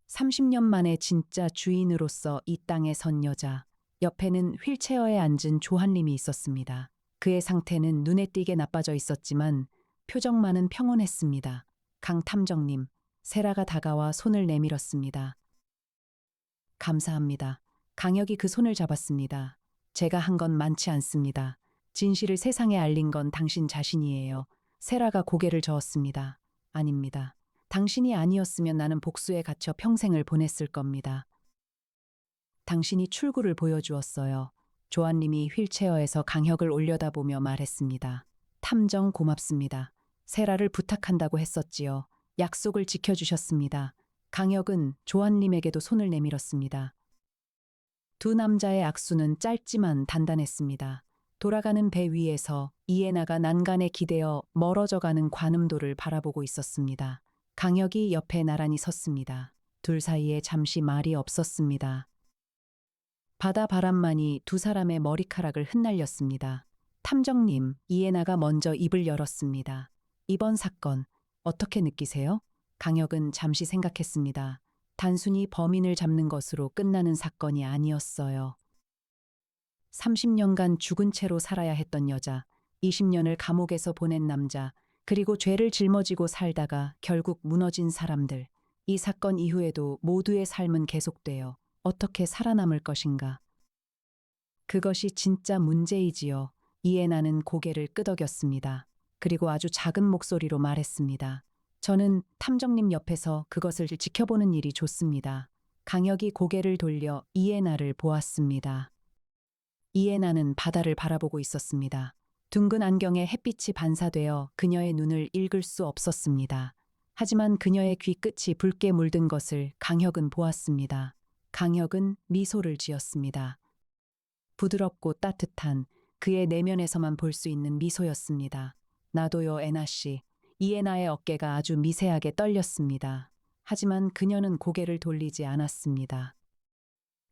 30년 만에 진짜 주인으로서 이 땅에 선 여자. 옆에는 휠체어에 앉은 조한림이 있었습니다. 그의 상태는 눈에 띄게 나빠져 있었지만 표정만은 평온했습니다. 강 탐정님, 세라가 다가와 손을 내밀었습니다. 감사합니다. 강혁이 그 손을 잡았습니다. 제가 한 건 많지 않습니다. 진실을 세상에 알린 건 당신 자신이에요. 세라가 고개를 저었습니다. 아닙니다. 당신이 아니었으면 나는 복수에 갇혀 평생을 보냈을 겁니다. 당신이 출구를 보여주었어요. 조한님이 휠체어에서 강혁을 올려다보며 말했습니다. 탐정 고맙습니다. 세라를 부탁한다고 했었지요. 약속을 지켜주셨습니다. 강혁은 조한님에게도 손을 내밀었습니다. 두 남자의 악수는 짧지만 단단했습니다. 돌아가는 배 위에서 이해나가 난간에 기대어 멀어져가는 관음도를 바라보고 있었습니다. 강혁이 옆에 나란히 섰습니다. 둘 사이에 잠시 말이 없었습니다. 바다 바람만이 두 사람의 머리카락을 흩날렸습니다. 탐정님, 이해나가 먼저 입을 열었습니다. 이번 사건 어떻게 느끼세요? 강혁은 잠시 생각했습니다. 단순히 범인을 잡는 것으로 끝나는 사건이 아니었어요. 30년간 죽은 채로 살아야 했던 여자, 20년을 감옥에서 보낸 남자, 그리고 죄를 짊어지고 살다가 결국 무너진 사람들. 이 사건 이후에도 모두의 삶은 계속되어 어떻게 살아남을 것인가. 그것이 진짜 문제이지요. 이해나는 고개를 끄덕였습니다. 그리고 아주 작은 목소리로 말했습니다. 저는 탐정님 옆에서 그것을 지켜보는 일이 좋습니다. 강혁이 고개를 돌려 이해나를 보았습니다. 이해나는 바다를 바라보고 있었습니다. 둥근 안경에 햇빛이 반사되어 그녀의 눈을 읽을 수 없었습니다. 하지만 그녀의 귀 끝이 붉게 물든 것을 강혁은 보았습니다. 강혁은 미소를 지었습니다. 부드럽고 따뜻한 그의 내면에서만 볼 수 있는 미소였습니다. 나도요, 애나 씨. 이해나의 어깨가 아주 미세하게 떨렸습니다. 하지만 그녀는 고개를 돌리지 않았습니다.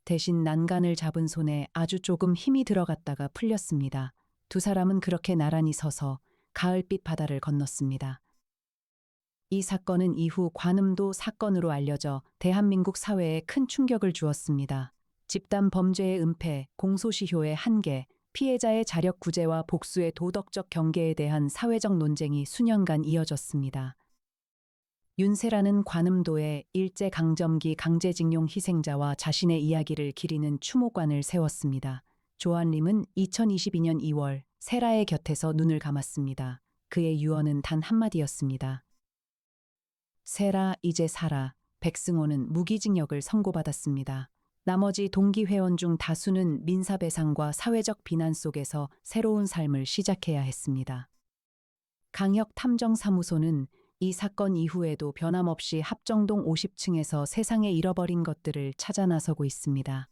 대신 난간을 잡은 손에 아주 조금 힘이 들어갔다가 풀렸습니다. 두 사람은 그렇게 나란히 서서 가을빛 바다를 건넜습니다. 이 사건은 이후 관음도 사건으로 알려져 대한민국 사회에 큰 충격을 주었습니다. 집단 범죄의 은폐, 공소시효의 한계, 피해자의 자력 구제와 복수의 도덕적 경계에 대한 사회적 논쟁이 수년간 이어졌습니다. 윤세라는 관음도에 일제강점기 강제징용 희생자와 자신의 이야기를 기리는 추모관을 세웠습니다. 조한림은 2022년 2월 세라의 곁에서 눈을 감았습니다. 그의 유언은 단 한마디였습니다. 세라, 이제 살아. 백승호는 무기징역을 선고받았습니다. 나머지 동기회원 중 다수는 민사배상과 사회적 비난 속에서 새로운 삶을 시작해야 했습니다. 강혁 탐정사무소는 이 사건 이후에도 변함없이 합정동 50층에서 세상에 잃어버린 것들을 찾아 나서고 있습니다.